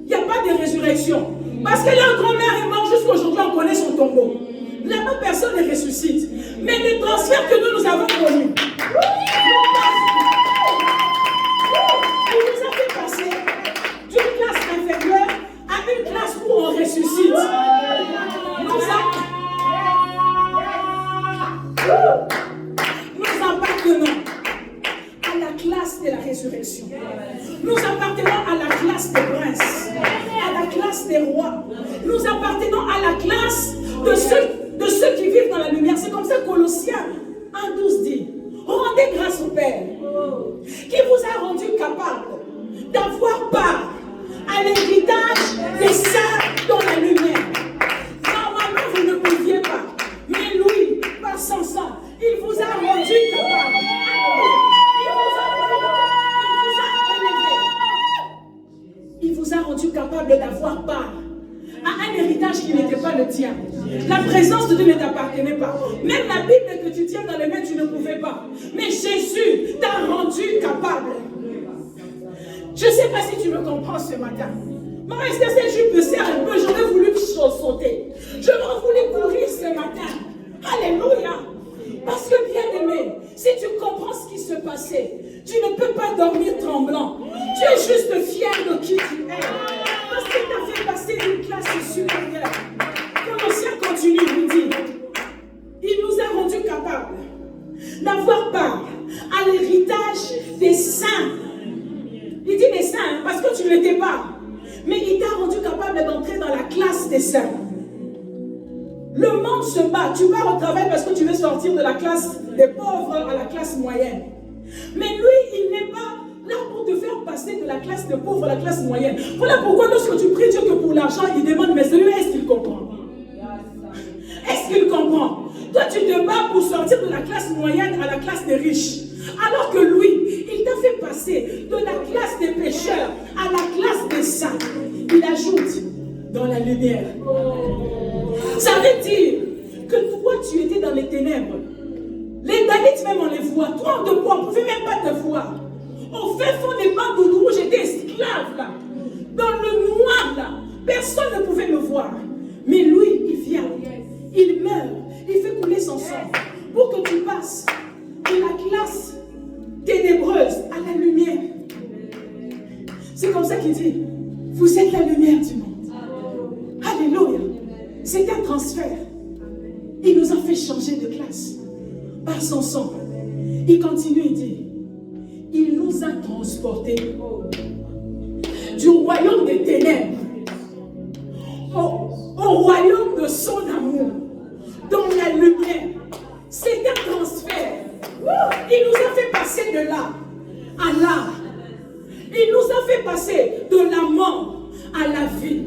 il n'y a pas de résurrection. Parce que leur grand-mère est morte, jusqu'à aujourd'hui, on connaît son tombeau. Là-bas, personne ne ressuscite. Mais les transferts que nous avons connus, il nous a fait passer d'une classe inférieure à une classe où on ressuscite. Nous appartenons à la classe de la résurrection. Nous appartenons à la classe des princes, à la classe des rois. Nous appartenons à la classe de ceux qui vivent dans la lumière. C'est comme ça que Colossiens 1,12 dit: rendez grâce au Père qui vous a rendu capable d'avoir part à l'héritage des saints dans la lumière. Normalement, vous ne pouviez pas, mais lui, par son sang, il vous a rendu capable. Il vous a rendu capable d'avoir part à un héritage qui n'était pas le tien. La présence de Dieu ne t'appartenait pas. Même la Bible que tu tiens dans les mains, tu ne pouvais pas. Mais Jésus t'a rendu capable. Je ne sais pas si tu me comprends ce matin. Maman, est-ce que cette jupe me sert un peu? J'aurais voulu sauter. J'aurais voulu courir ce matin. Alléluia. Parce que bien aimé, si tu comprends ce qui se passait, tu ne peux pas dormir tremblant. Tu es juste fier de qui tu es. Parce qu'il t'a fait passer une classe supérieure. Colossiens continue, il dit: il nous a rendus capables d'avoir part à l'héritage des saints. Il dit des saints parce que tu ne l'étais pas. Mais il t'a rendu capable d'entrer dans la classe des saints. Le monde se bat. Tu pars au travail parce que tu veux sortir de la classe des pauvres à la classe moyenne. Mais lui, il n'est pas là pour te faire passer de la classe des pauvres à la classe moyenne. Voilà pourquoi lorsque tu pries Dieu que pour l'argent, il demande: mais celui-là, est-ce qu'il comprend? Est-ce qu'il comprend? Toi, tu te bats pour sortir de la classe moyenne à la classe des riches. Alors que lui, il t'a fait passer de la classe des pécheurs à la classe des saints. Il ajoute: dans la lumière. Ça veut dire que toi, tu étais dans les ténèbres. Les Danites même, on les voit. Toi, on ne pouvait même pas te voir. Au fait fond des bancs d'Oudou, j'étais esclave là. Dans le noir là. Personne ne pouvait me voir. Mais lui, il vient. Il meurt. Il fait couler son sang. Pour que tu passes de la classe ténébreuse à la lumière. C'est comme ça qu'il dit: vous êtes la lumière du monde. Alléluia. C'est un transfert. Il nous a fait changer de classe par son sang. Il continue, il dit: il nous a transportés du royaume des ténèbres au royaume de son amour, dans la lumière. C'est un transfert. Il nous a fait passer de là à là. Il nous a fait passer de la mort à la vie,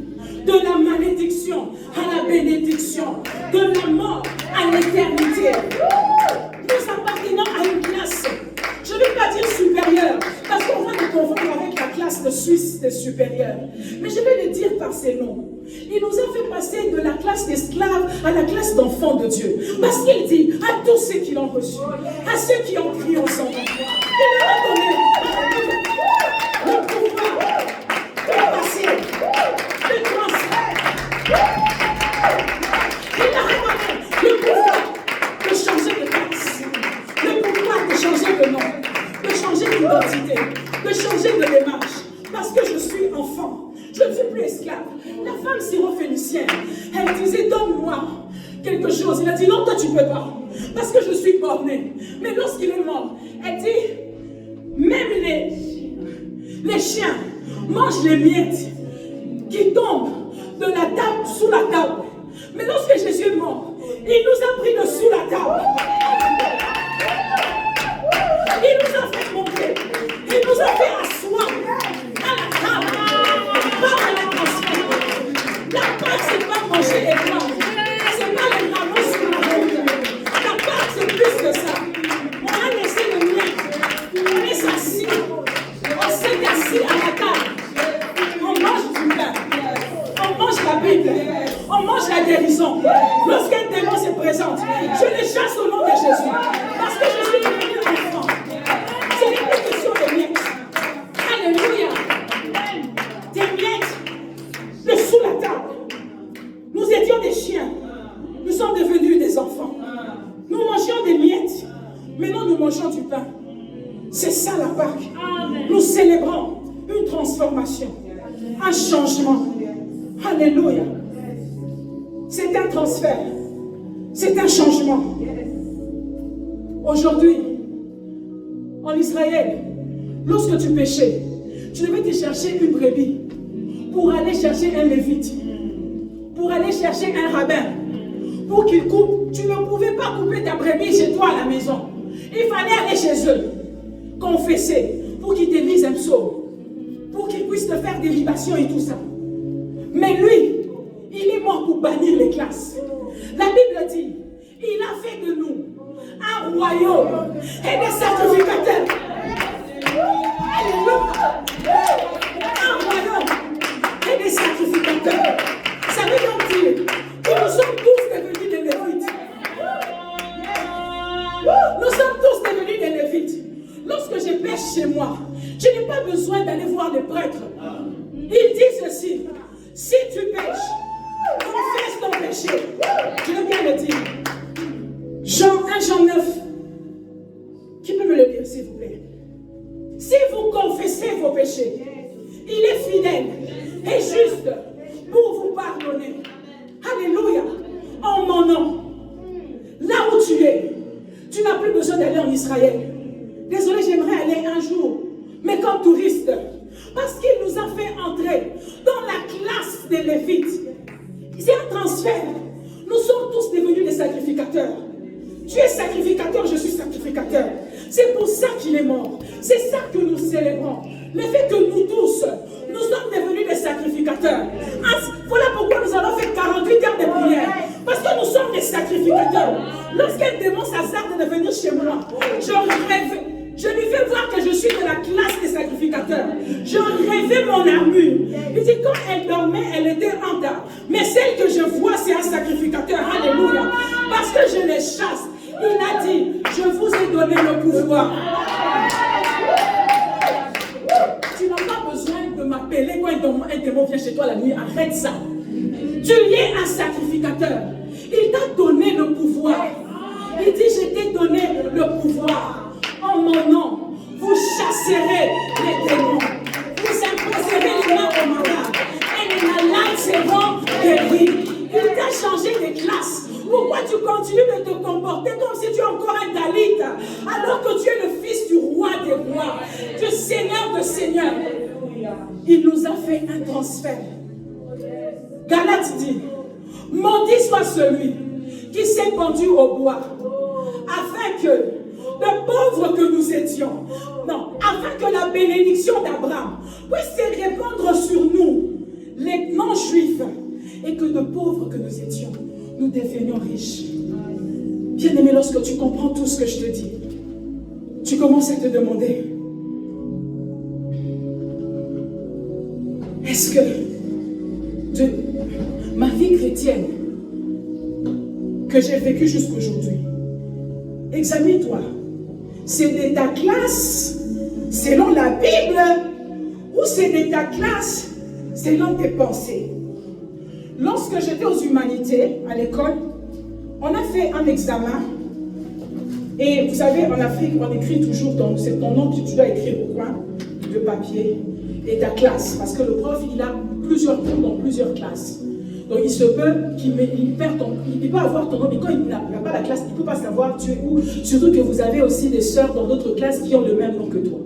de la malédiction à la bénédiction, de la mort à l'éternité. Nous appartenons à une classe, je ne vais pas dire supérieure, parce qu'on va nous confondre avec la classe de Suisse des supérieurs. Mais je vais le dire par ces noms. Il nous a fait passer de la classe d'esclaves à la classe d'enfants de Dieu. Parce qu'il dit à tous ceux qui l'ont reçu, à ceux qui ont crié au sang, il leur a donné le pouvoir de passer, de transfert. Il leur a donné le pouvoir de changer de classe, le pouvoir de changer de nom, de changer d'identité, de changer de démarche. Parce que je suis enfant, je ne suis plus esclave. La femme syrophénicienne, elle disait: donne-moi quelque chose. Il a dit: non, toi tu ne peux pas, parce que je suis bornée. Mais lorsqu'il est mort, elle dit: même les chiens mangent les miettes qui tombent de la table sous la table. Mais lorsque Jésus est mort, il nous a pris de sous la table. Il nous a fait monter. Il nous a fait asseoir à la table. Pas à la transfert. La part, c'est pas manger les blancs. C'est pas les rameaux sur la route. La part, c'est plus que ça. On a laissé le mien. On laisse C'est ça la Pâque. Nous célébrons une transformation, un changement. Alléluia. C'est un transfert. C'est un changement. Aujourd'hui, en Israël, lorsque tu péchais, tu devais te chercher une brebis pour aller chercher un lévite, pour aller chercher un rabbin, pour qu'il coupe. Tu ne pouvais pas couper ta brebis chez toi à la maison. Il fallait aller chez eux, confesser, pour qu'ils te lisent un psaume, pour qu'ils puissent te faire des libations et tout ça. Mais lui, il est mort pour bannir les classes. La Bible dit, il a fait de nous un royaume et des sacrificateurs. Alléluia. Un royaume et des sacrificateurs. Ça veut donc dire que nous sommes tous devenus des Lévites. Nous sommes tous devenus des Lévites. Lorsque je pêche chez moi, je n'ai pas besoin d'aller voir les prêtres. Il dit ceci: si tu pêches, confesse ton péché. Je veux bien le dire. Jean 1, Jean 9. Qui peut me le lire, s'il vous plaît? Si vous confessez vos péchés, il est fidèle et juste pour vous pardonner. Alléluia. En mon nom, là où tu es, tu n'as plus besoin d'aller en Israël. Désolé, j'aimerais aller un jour, mais comme touriste, parce qu'il nous a fait entrer dans la classe des Lévites. C'est un transfert. Nous sommes tous devenus des sacrificateurs. Tu es sacrificateur, je suis sacrificateur. C'est pour ça qu'il est mort. C'est ça que nous célébrons. Le fait que nous tous, nous sommes devenus des sacrificateurs. Voilà pourquoi nous avons fait 48 heures de prière. Parce que nous sommes des sacrificateurs. Lorsqu'un démon s'hasarde de venir chez moi, je lui fais voir que je suis de la classe des sacrificateurs. Je rêvais mon armure. Il dit, quand elle dormait, elle était en tas. Mais celle que je vois, c'est un sacrificateur. Alléluia. Parce que je les chasse. Il a dit, je vous ai donné le pouvoir. Tu n'as pas besoin de m'appeler quand un démon vient chez toi la nuit. Arrête ça. Tu es un sacrificateur. Il t'a donné le pouvoir. Il dit, je t'ai donné le pouvoir. En mon nom, vous chasserez les démons. Vous imposerez les mains aux malades. Et les malades seront guéris. Il t'a changé de classe. Pourquoi tu continues de te comporter comme si tu es encore un Dalit, alors que tu es le fils du roi des rois, du Seigneur de seigneurs? Il nous a fait un transfert. Galates dit, maudit soit celui qui s'est pendu au bois, afin que de pauvres que nous étions, afin que la bénédiction d'Abraham puisse se répandre sur nous, les non-juifs, et que de pauvres que nous étions, nous devenions riches. Bien-aimé, lorsque tu comprends tout ce que je te dis, tu commences à te demander, est-ce que de ma vie chrétienne que j'ai vécue jusqu'aujourd'hui, examine-toi, c'est de ta classe selon la Bible ou c'est de ta classe selon tes pensées? Lorsque j'étais aux humanités à l'école, on a fait un examen. Et vous savez, en Afrique, on écrit toujours c'est ton nom que tu dois écrire au coin de papier et ta classe. Parce que le prof, il a plusieurs cours dans plusieurs classes. Donc il se peut qu'il perd il peut avoir ton nom, mais quand il n'a pas la classe, il ne peut pas savoir tu es où. Surtout que vous avez aussi des sœurs dans d'autres classes qui ont le même nom que toi.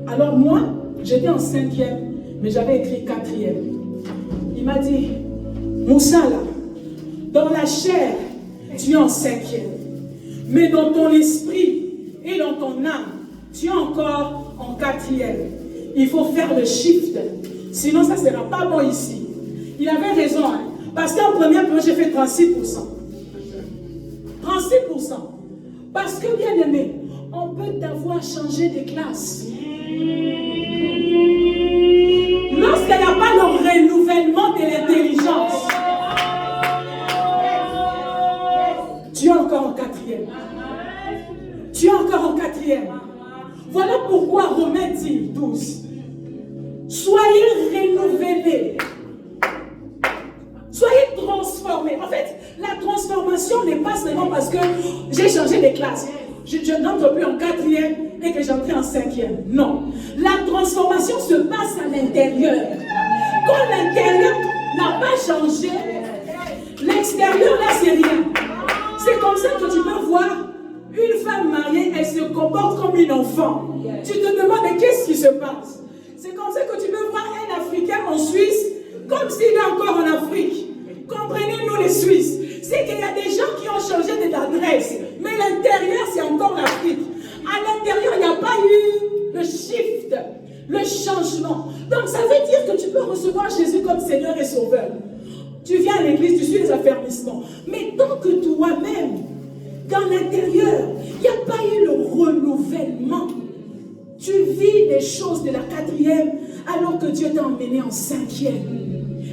Alors moi, j'étais en 5e, mais j'avais écrit 4e. Il m'a dit, Moussa là, dans la chair, tu es en 5e. Mais dans ton esprit et dans ton âme, tu es encore en 4e. Il faut faire le shift. Sinon, ça ne sera pas bon ici. Il avait raison. Hein? Parce qu'en première période, j'ai fait 36%. 36%. Parce que, bien aimé, on peut t'avoir changé de classe. Lorsqu'il n'y a pas le renouvellement de l'intelligence, tu es encore en 4e. Tu es encore en 4e. Voilà pourquoi Romains dit 12. Soyez renouvelés. Soyez transformés. En fait, la transformation n'est pas seulement parce que j'ai changé de classe. Je n'entre plus en 4e et que que j'entrais en 5e. Non. La transformation se passe à l'intérieur. Quand l'intérieur n'a pas changé, l'extérieur, là, c'est rien. C'est comme ça que tu peux voir une femme mariée, elle se comporte comme une enfant. Tu te demandes, mais qu'est-ce qui se passe? C'est comme ça que tu peux voir un Africain en Suisse, comme s'il est encore en Afrique. Comprenez-nous les Suisses. C'est qu'il y a des gens qui ont changé d'adresse, mais l'intérieur, c'est encore l'Afrique. À l'intérieur, il n'y a pas eu le shift, le changement. Donc, ça veut dire que tu peux recevoir Jésus comme Seigneur et Sauveur. Tu viens à l'église, tu suis les affermissements. Mais tant que toi-même, dans l'intérieur, il n'y a pas eu le renouvellement. Tu vis les choses de la 4e alors que Dieu t'a emmené en 5e.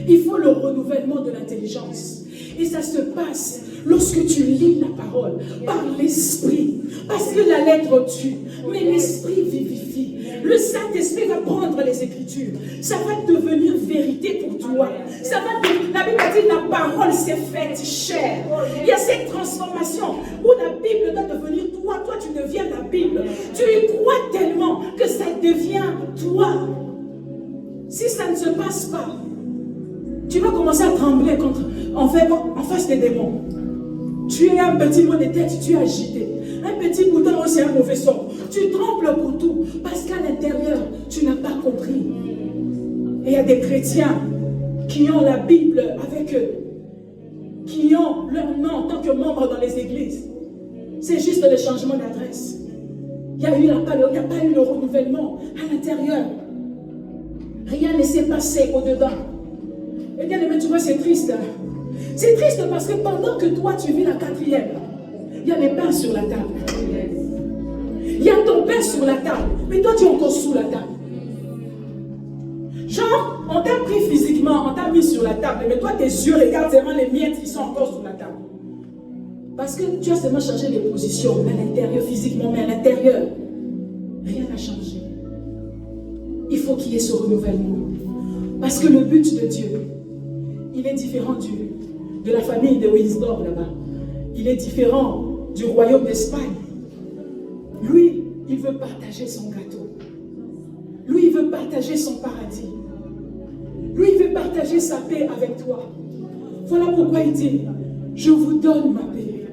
Il faut le renouvellement de l'intelligence. Et ça se passe lorsque tu lis la parole par l'esprit. Parce que la lettre tue, mais l'esprit vivifie. Le Saint-Esprit va prendre les Écritures. Ça va devenir vérité pour toi. Ça va devenir, la Bible dit la parole s'est faite chair. Il y a cette transformation où la Bible doit devenir toi. Toi, tu deviens la Bible. Tu y crois tellement que ça devient toi. Si ça ne se passe pas, tu vas commencer à trembler en face des démons. Tu es un petit mot de tête, tu es agité. Un petit bouton, c'est un mauvais sort. Tu trembles pour tout parce qu'à l'intérieur, tu n'as pas compris. Et il y a des chrétiens qui ont la Bible avec eux, qui ont leur nom en tant que membres dans les églises. C'est juste le changement d'adresse. Il n'y a pas eu le renouvellement à l'intérieur. Rien ne s'est passé au-dedans. Eh bien, mais tu vois, c'est triste. C'est triste parce que pendant que toi, tu vis la 4e, il y a les pains sur la table. Il y a ton pain sur la table, mais toi, tu es encore sous la table. Genre, on t'a pris physiquement, on t'a mis sur la table, mais toi, tes yeux regardent seulement les miettes qui sont encore sur la table. Parce que tu as seulement changé de position à l'intérieur, physiquement, mais à l'intérieur, rien n'a changé. Il faut qu'il y ait ce renouvellement. Parce que le but de Dieu, il est différent de la famille de Windsor là-bas. Il est différent du royaume d'Espagne. Lui, il veut partager son gâteau. Lui, il veut partager son paradis. Lui, il veut partager sa paix avec toi. Voilà pourquoi il dit, je vous donne ma paix.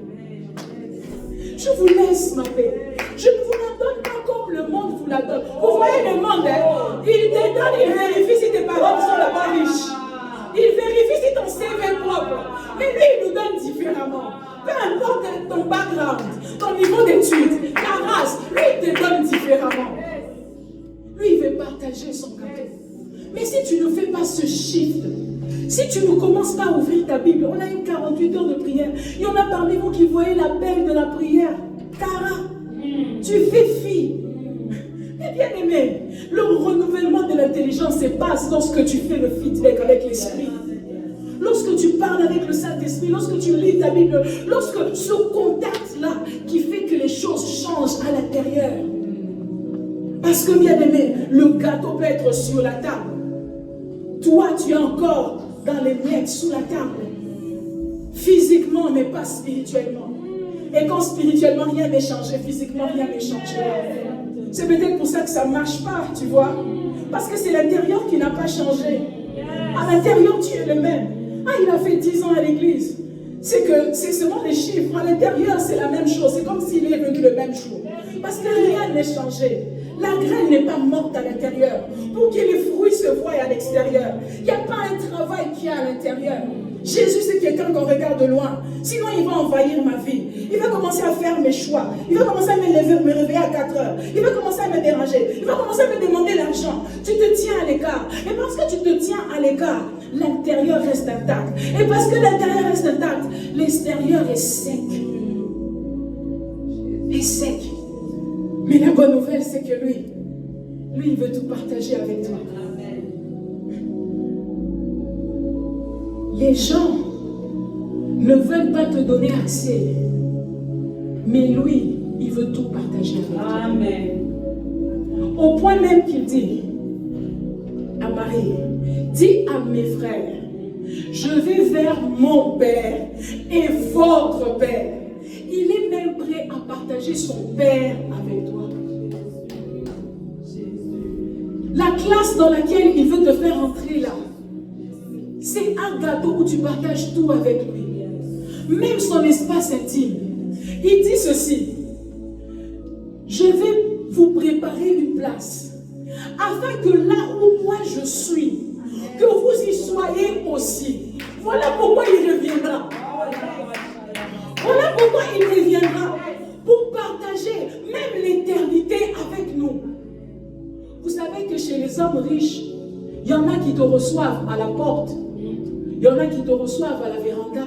Je vous laisse ma paix. Je ne vous la donne pas comme le monde vous la donne. Vous voyez le monde, hein? Il te donne, il vérifie si tes parents sont là-bas riches. Il vérifie si ton CV est propre. Mais lui, il nous donne différemment. Peu importe ton background, ton niveau d'études, ta race, lui, il te donne différemment. Lui, il veut partager son gâteau. Mais si tu ne fais pas ce shift, si tu ne commences pas à ouvrir ta Bible, on a eu 48 heures de prière. Il y en a parmi vous qui voyaient l'appel de la prière. Cara, tu fais fi. Mais bien aimé, le renouvellement de l'intelligence se passe lorsque tu fais le feedback avec l'Esprit. Lorsque tu parles avec le Saint-Esprit, lorsque tu lis ta Bible, lorsque ce contact-là qui fait que les choses changent à l'intérieur. Parce que bien aimé, le gâteau peut être sur la table. Toi, tu es encore dans les miettes sous la table. Physiquement, mais pas spirituellement. Et quand spirituellement, rien n'est changé, physiquement, rien n'est changé. C'est peut-être pour ça que ça ne marche pas, tu vois. Parce que c'est l'intérieur qui n'a pas changé. À l'intérieur, tu es le même. Ah, il a fait 10 ans à l'église. C'est seulement les chiffres. À l'intérieur, c'est la même chose. C'est comme s'il est venu le même jour. Parce que rien n'est changé. La graine n'est pas morte à l'intérieur. Pour que les fruits se voient à l'extérieur. Il n'y a pas un travail qui est à l'intérieur. Jésus, c'est quelqu'un qu'on regarde de loin. Sinon, il va envahir ma vie. Il va commencer à faire mes choix. Il va commencer à me réveiller à 4 heures. Il va commencer à me déranger. Il va commencer à me demander l'argent. Tu te tiens à l'écart. Et parce que tu te tiens à l'écart, l'intérieur reste intact. Et parce que l'intérieur reste intact, l'extérieur est sec. Est sec. Mais la bonne nouvelle, c'est que lui, il veut tout partager avec toi. Les gens ne veulent pas te donner accès. Mais lui, il veut tout partager avec toi. Amen. Au point même qu'il dit à Marie, dis à mes frères, je vais vers mon Père et votre Père. Il est même prêt à partager son Père avec toi. La classe dans laquelle il veut te faire entrer là, c'est un gâteau où tu partages tout avec lui. Même son espace intime. Il dit ceci: je vais vous préparer une place, afin que là où moi je suis, que vous y soyez aussi. Voilà pourquoi il reviendra. Voilà pourquoi il reviendra. Pour partager même l'éternité avec nous. Vous savez que chez les hommes riches, il y en a qui te reçoivent à la porte. Il y en a qui te reçoivent à la véranda.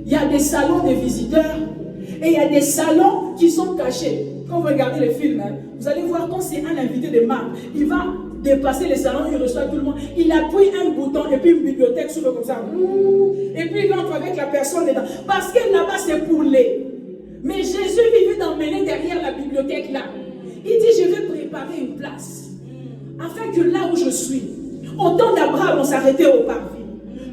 Il y a des salons de visiteurs. Et il y a des salons qui sont cachés. Quand vous regardez les films, vous allez voir quand c'est un invité de marque, il va dépasser les salons, il reçoit tout le monde. Il appuie un bouton et puis une bibliothèque s'ouvre comme ça. Et puis il entre avec la personne dedans. Parce que là-bas c'est pour les. Mais Jésus, il veut t'emmener derrière la bibliothèque là. Il dit, je vais préparer une place. Afin que là où je suis, au temps d'Abraham, on s'arrêtait au parvis.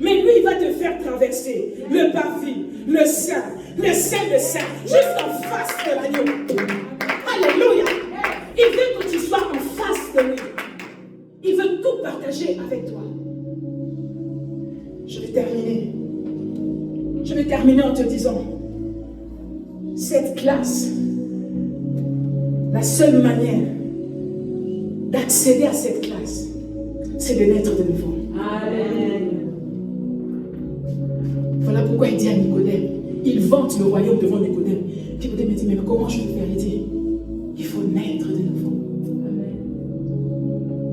Mais lui, il va te faire traverser le parvis, le sein de saint, juste en face de l'agneau. Alléluia. Il veut que tu sois en face de lui. Il veut tout partager avec toi. Je vais terminer en te disant, cette classe, la seule manière d'accéder à cette classe, c'est de naître de nouveau. Amen. Voilà pourquoi il dit à Nicodème, il vante le royaume devant Nicodème. Nicodème dit, mais comment je peux faire? Il dit, il faut naître de nouveau. Amen.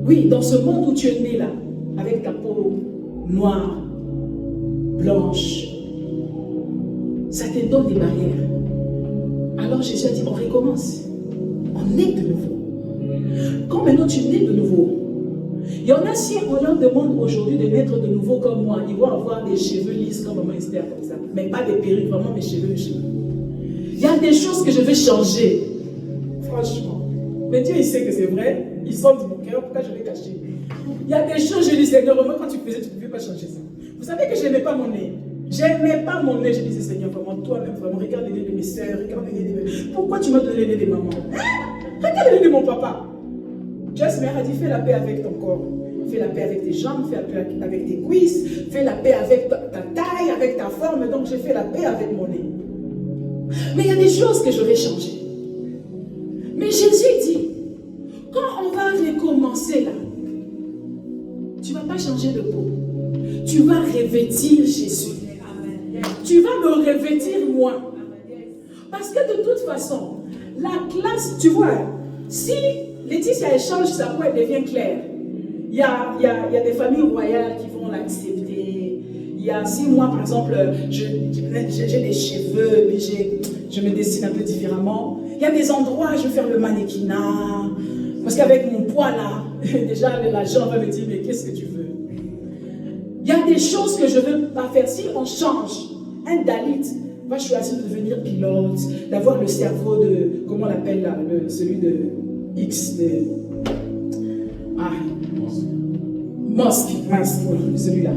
Oui, dans ce monde où tu es né là, avec ta peau noire, blanche, ça te donne des barrières. Alors Jésus a dit, on recommence. On naît de nouveau. Quand maintenant tu nais de nouveau, il y en a, si on leur demande aujourd'hui de naître de nouveau comme moi, ils vont avoir des cheveux lisses comme maman Esther, comme ça. Mais pas des perruques, vraiment mes cheveux. Il y a des choses que je veux changer. Franchement. Mais Dieu, il sait que c'est vrai. Il sort de mon cœur. Pourquoi je vais cacher? Il y a des choses, je dis, Seigneur, vraiment, quand tu faisais, tu ne pouvais pas changer ça. Vous savez que je n'aimais pas mon nez. J'aimais pas mon nez. Je disais, Seigneur, vraiment, toi-même, vraiment, regarde les nez de mes soeurs, regarde les nez de mes... Pourquoi tu m'as donné les nez de maman? Regarde les nez de mon papa. Just Mère a dit, fais la paix avec ton corps. Fais la paix avec tes jambes, fais la paix avec tes cuisses, fais la paix avec ta taille, avec ta forme. Donc, j'ai fait la paix avec mon nez. Mais il y a des choses que je vais changer. Mais Jésus dit, quand on va recommencer là, tu ne vas pas changer de peau. Tu vas revêtir Jésus. Tu vas me revêtir moi. Parce que de toute façon, la classe, tu vois, si Laetitia elle change sa peau, elle devient claire. Il y a des familles royales qui vont l'accepter. Il y a, si moi par exemple, j'ai des cheveux, mais je me dessine un peu différemment. Il y a des endroits, je vais faire le mannequinat. Parce qu'avec mon poids là, déjà l'agent va me dire, mais qu'est-ce que tu veux? Il y a des choses que je ne veux pas faire. Si on change, un Dalit va choisir de devenir pilote, d'avoir le cerveau de, comment on l'appelle là, celui de X, de... Ah, Musk, celui-là.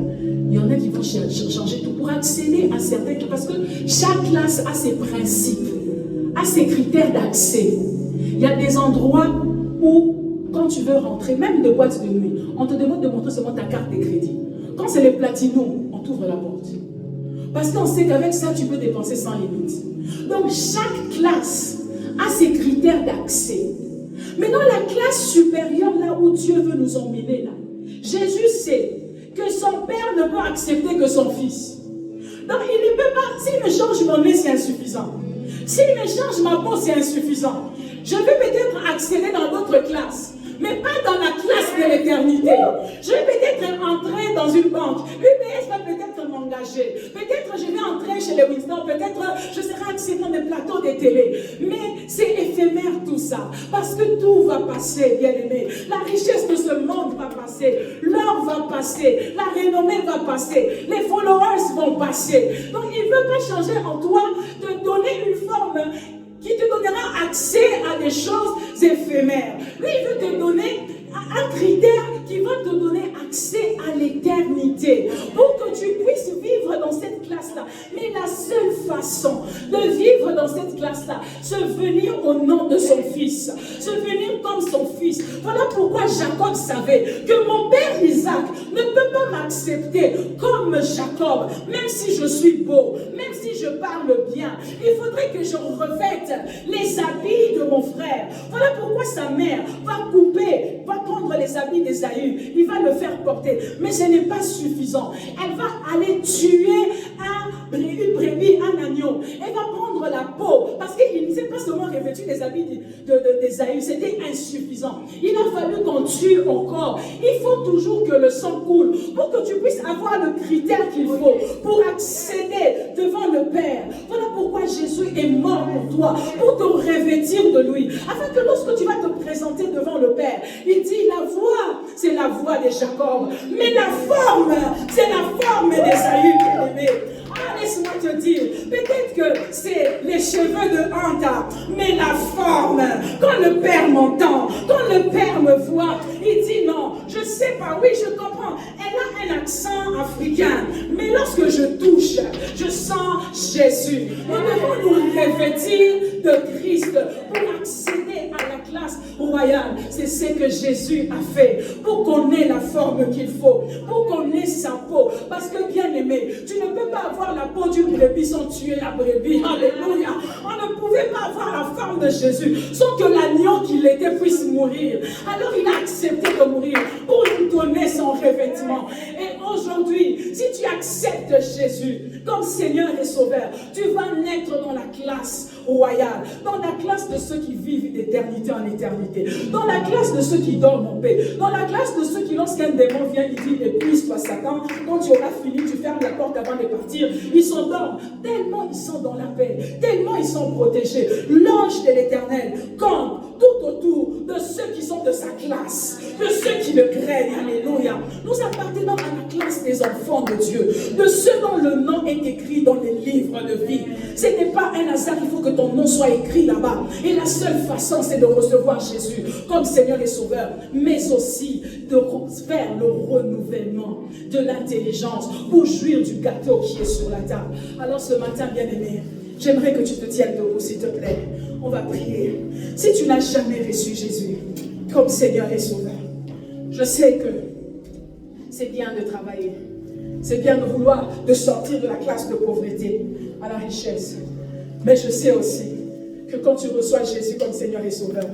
Il y en a qui vont changer tout pour accéder à certains trucs, parce que chaque classe a ses principes, a ses critères d'accès. Il y a des endroits où, quand tu veux rentrer, même de boîtes de nuit, on te demande de montrer seulement ta carte de crédit. Quand c'est les platinum, on t'ouvre la porte. Parce qu'on sait qu'avec ça, tu peux dépenser sans limite. Donc, chaque classe a ses critères d'accès. Mais dans la classe supérieure, là où Dieu veut nous emmener, là, Jésus sait que son Père ne peut accepter que son Fils. Donc, il ne peut pas, s'il me change mon nez, c'est insuffisant. S'il me change ma peau, c'est insuffisant. Je vais peut-être accéder dans d'autres classes, mais pas dans la classe de l'éternité. Je vais peut-être entrer dans une banque. UBS va peut-être m'engager. Peut-être je vais entrer chez les Winston. Peut-être je serai accepté dans des plateaux de télé. Mais c'est éphémère tout ça. Parce que tout va passer, bien-aimé. La richesse de ce monde va passer. L'or va passer. La renommée va passer. Les followers vont passer. Donc il ne veut pas changer en toi, te donner une forme qui te donnera accès à des choses éphémères. Lui, il veut te donner un critère qui il va te donner accès à l'éternité pour que tu puisses vivre dans cette classe-là. Mais la seule façon de vivre dans cette classe-là, c'est venir au nom de son fils, se venir comme son fils. Voilà pourquoi Jacob savait que mon père Isaac ne peut pas m'accepter comme Jacob, même si je suis beau, même si je parle bien. Il faudrait que je revête les habits de mon frère. Voilà pourquoi sa mère va couper, va prendre les habits d'Ésaü, il va le faire porter. Mais ce n'est pas suffisant. Elle va aller tuer une brebis, un agneau. Elle va prendre la peau, parce qu'il ne s'est pas seulement revêtu des habits d'Ésaü, c'était insuffisant. Il a fallu qu'on tue encore. Il faut toujours que le sang coule pour que tu puisses avoir le critère qu'il faut pour accéder devant le Père. Voilà pourquoi Jésus est mort pour toi, pour te revêtir de lui, afin que lorsque tu vas te présenter devant le Père, il dit la voix, c'est la voix de Jacob, mais la forme, c'est la forme d'Ésaü bien-aimé. Ah, laisse-moi te dire, peut-être que c'est les cheveux de Anta, mais la forme, quand le Père m'entend, quand le Père me voit, il dit non, je sais pas, oui, je comprends, elle a un accent africain, mais lorsque je touche, je sens Jésus. Nous devons nous revêtir de Christ pour accéder à la classe royale. C'est ce que Jésus a fait pour qu'on ait la forme qu'il faut, pour qu'on ait sa peau. Parce que bien aimé, tu ne peux pas avoir la peau d'une brebis sans tuer la brebis. Alléluia. On ne pouvait pas avoir la forme de Jésus sans que l'agneau qu'il était puisse mourir. Alors il a accepté de mourir pour nous donner son revêtement. Et aujourd'hui, si tu acceptes Jésus comme Seigneur et Sauveur, tu vas naître dans la classe royale, dans la classe de ceux qui vivent d'éternité en éternité, dans la classe de ceux qui dorment en paix, dans la classe de ceux qui, lorsqu'un démon vient, il dit épuise-toi Satan, quand tu auras fini, tu fermes la porte avant de partir. Ils s'endorment tellement ils sont dans la paix, tellement ils sont protégés. L'ange de l'Éternel campe tout autour de ceux qui sont de sa classe, de ceux qui le craignent. Alléluia. Nous appartenons à la classe des enfants de Dieu, de ceux dont le nom est écrit dans les livres de vie. Ce n'est pas un hasard, il faut que ton nom soit écrit là-bas. Et la seule façon, c'est de recevoir Jésus comme Seigneur et Sauveur, mais aussi de faire le renouvellement de l'intelligence pour jouir du gâteau qui est sur la table. Alors ce matin, bien-aimé, j'aimerais que tu te tiennes debout, s'il te plaît. On va prier. Si tu n'as jamais reçu Jésus comme Seigneur et Sauveur, je sais que c'est bien de travailler. C'est bien de vouloir de sortir de la classe de pauvreté à la richesse. Mais je sais aussi que quand tu reçois Jésus comme Seigneur et Sauveur,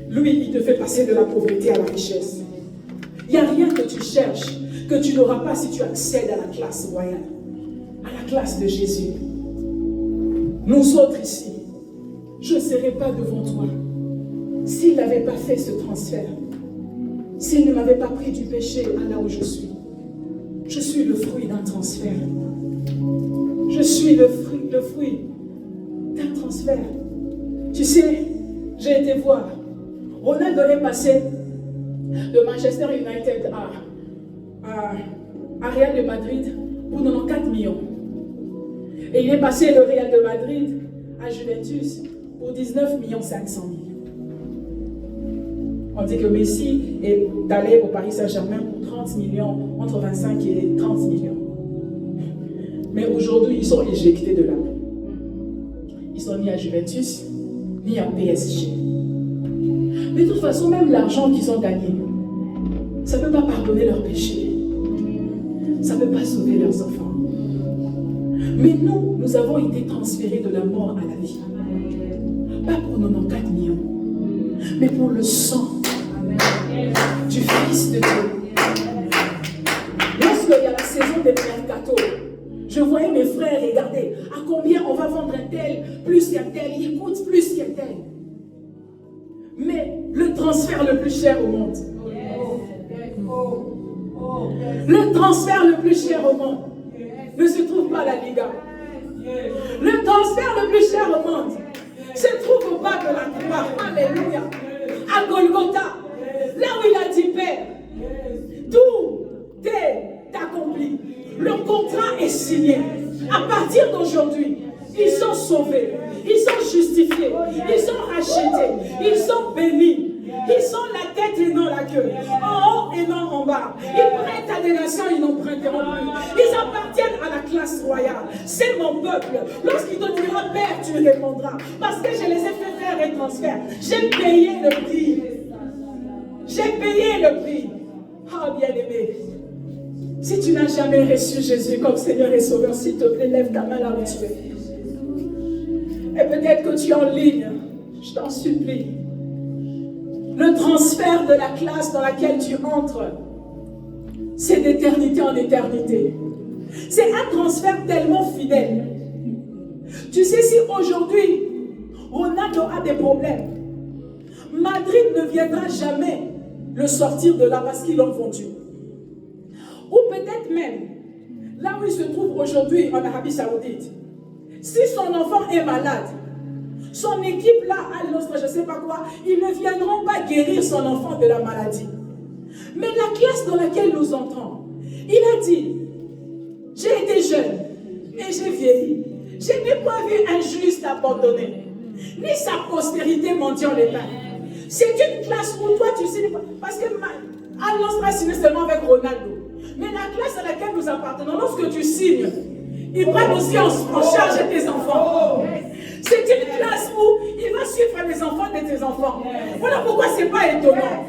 lui, il te fait passer de la pauvreté à la richesse. Il n'y a rien que tu cherches que tu n'auras pas si tu accèdes à la classe royale, à la classe de Jésus. Nous autres ici, je ne serais pas devant toi s'il n'avait pas fait ce transfert, s'il ne m'avait pas pris du péché à là où je suis. Je suis le fruit d'un transfert. Je suis le fruit d'un transfert. Tu sais, j'ai été voir. Ronaldo est passé de Manchester United à Real de Madrid pour 94 millions. Et il est passé de Real de Madrid à Juventus pour 19 500 000. On dit que Messi est allé au Paris Saint-Germain pour 30 millions, entre 25 et 30 millions. Mais aujourd'hui, ils sont éjectés de là. Ils sont ni à Juventus, ni à PSG. Mais de toute façon, même l'argent qu'ils ont gagné, ça ne peut pas pardonner leurs péchés. Ça ne peut pas sauver leurs enfants. Mais nous avons été transférés de la mort à la vie. Pas pour 94 millions, mais pour le sang du Fils de Dieu. Lorsqu'il y a la saison des mercato, je voyais mes frères regarder à combien on va vendre un tel, plus qu'un tel, il coûte plus qu'un tel. Mais le transfert le plus cher au monde, le transfert le plus cher au monde ne se trouve pas à la Liga. Le transfert le plus cher au monde se trouve au bas de la croix. Alléluia. À Golgotha, là où il a dit Père, tout est accompli. Le contrat est signé. À partir d'aujourd'hui, ils sont sauvés, ils sont justifiés, ils sont rachetés, ils sont bénis. Ils sont la tête et non la queue, en haut et non en pas. Ils prêtent à des nations, ils n'emprunteront plus. Ils appartiennent à la classe royale. C'est mon peuple. Lorsqu'il te dira, Père, tu répondras. Parce que je les ai fait faire un transfert. J'ai payé le prix. J'ai payé le prix. Ah, bien-aimé. Si tu n'as jamais reçu Jésus comme Seigneur et Sauveur, s'il te plaît, lève ta main là où tu es. Et peut-être que tu es en ligne. Je t'en supplie. Le transfert de la classe dans laquelle tu entres, c'est d'éternité en éternité. C'est un transfert tellement fidèle. Tu sais, si aujourd'hui, Ronaldo a des problèmes, Madrid ne viendra jamais le sortir de là parce qu'ils l'ont vendu. Ou peut-être même, là où il se trouve aujourd'hui en Arabie Saoudite, si son enfant est malade, son équipe là, à l'autre, je ne sais pas quoi, ils ne viendront pas guérir son enfant de la maladie. Mais la classe dans laquelle nous entrons, il a dit, j'ai été jeune et j'ai vieilli. Je n'ai pas vu un juste abandonné, ni sa postérité mendiant les pains. C'est une classe où toi tu sais, parce que Al-Nassr a signé seulement avec Ronaldo. Mais la classe à laquelle nous appartenons, lorsque tu signes, ils prennent aussi en charge tes enfants. C'est une classe où il va suivre les enfants de tes enfants. Voilà pourquoi ce n'est pas étonnant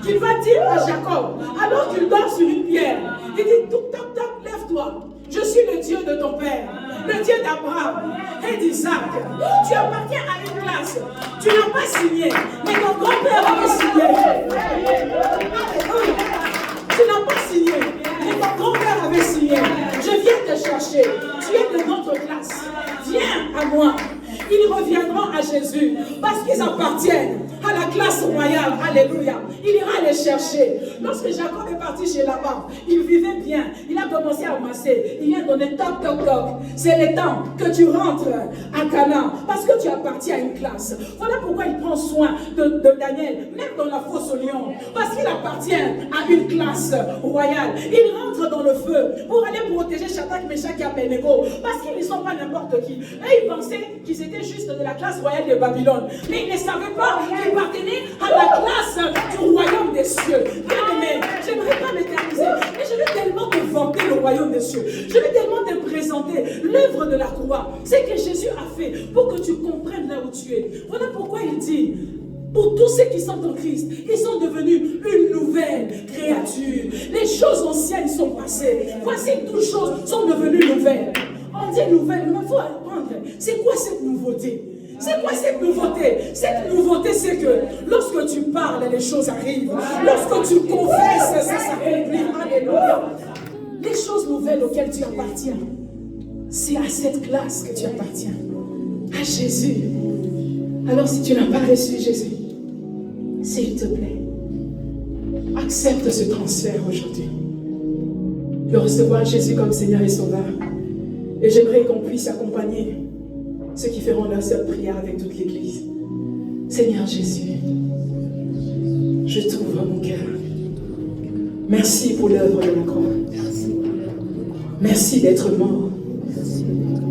qu'il va dire à Jacob, alors qu'il dort sur une pierre, il dit, toc, toc, toc, lève-toi. Je suis le Dieu de ton père, le Dieu d'Abraham et d'Isaac. Tu appartiens à une classe. Tu n'as pas signé, mais ton grand-père avait signé. Tu n'as pas signé, mais ton grand-père avait signé. Je viens te chercher. Tu es de notre classe. Viens à moi. Ils reviendront à Jésus parce qu'ils appartiennent à la classe royale. Alléluia. Il ira les chercher. Lorsque Jacob est parti chez Laban, il vivait bien. Il a commencé à amasser. Il vient donner toc, toc, toc. C'est le temps que tu rentres à Canaan parce que tu appartiens à une classe. Voilà pourquoi il prend soin de Daniel, même dans la fosse au lion. Parce qu'il appartient à une classe royale. Il rentre dans le feu pour aller protéger Shadrach, Meshach et Abednego. Parce qu'ils ne sont pas n'importe qui. Et ils pensaient qu'ils étaient juste de la classe royale de Babylone. Mais ils ne savaient pas qu'ils appartenaient à la classe du royaume des cieux. Bien-aimé, j'aimerais pas m'éterniser, mais je vais tellement te vanter le royaume des cieux. Je vais tellement te présenter l'œuvre de la croix. C'est que Jésus a fait pour que tu comprennes là où tu es. Voilà pourquoi il dit, pour tous ceux qui sont en Christ, ils sont devenus une nouvelle créature. Les choses anciennes sont passées. Voici, toutes choses sont devenues nouvelles. On dit nouvelle, mais il faut apprendre. C'est quoi cette nouveauté? C'est quoi cette nouveauté? Cette nouveauté, c'est que lorsque tu parles, les choses arrivent. Lorsque tu confesses, ça s'accomplit. Alléluia. Les choses nouvelles auxquelles tu appartiens, c'est à cette classe que tu appartiens. À Jésus. Alors si tu n'as pas reçu Jésus, s'il te plaît, accepte ce transfert aujourd'hui. De recevoir Jésus comme Seigneur et Sauveur. Et j'aimerais qu'on puisse accompagner ceux qui feront leur seule prière avec toute l'Église. Seigneur Jésus, je t'ouvre mon cœur. Merci pour l'œuvre de la croix. Merci d'être mort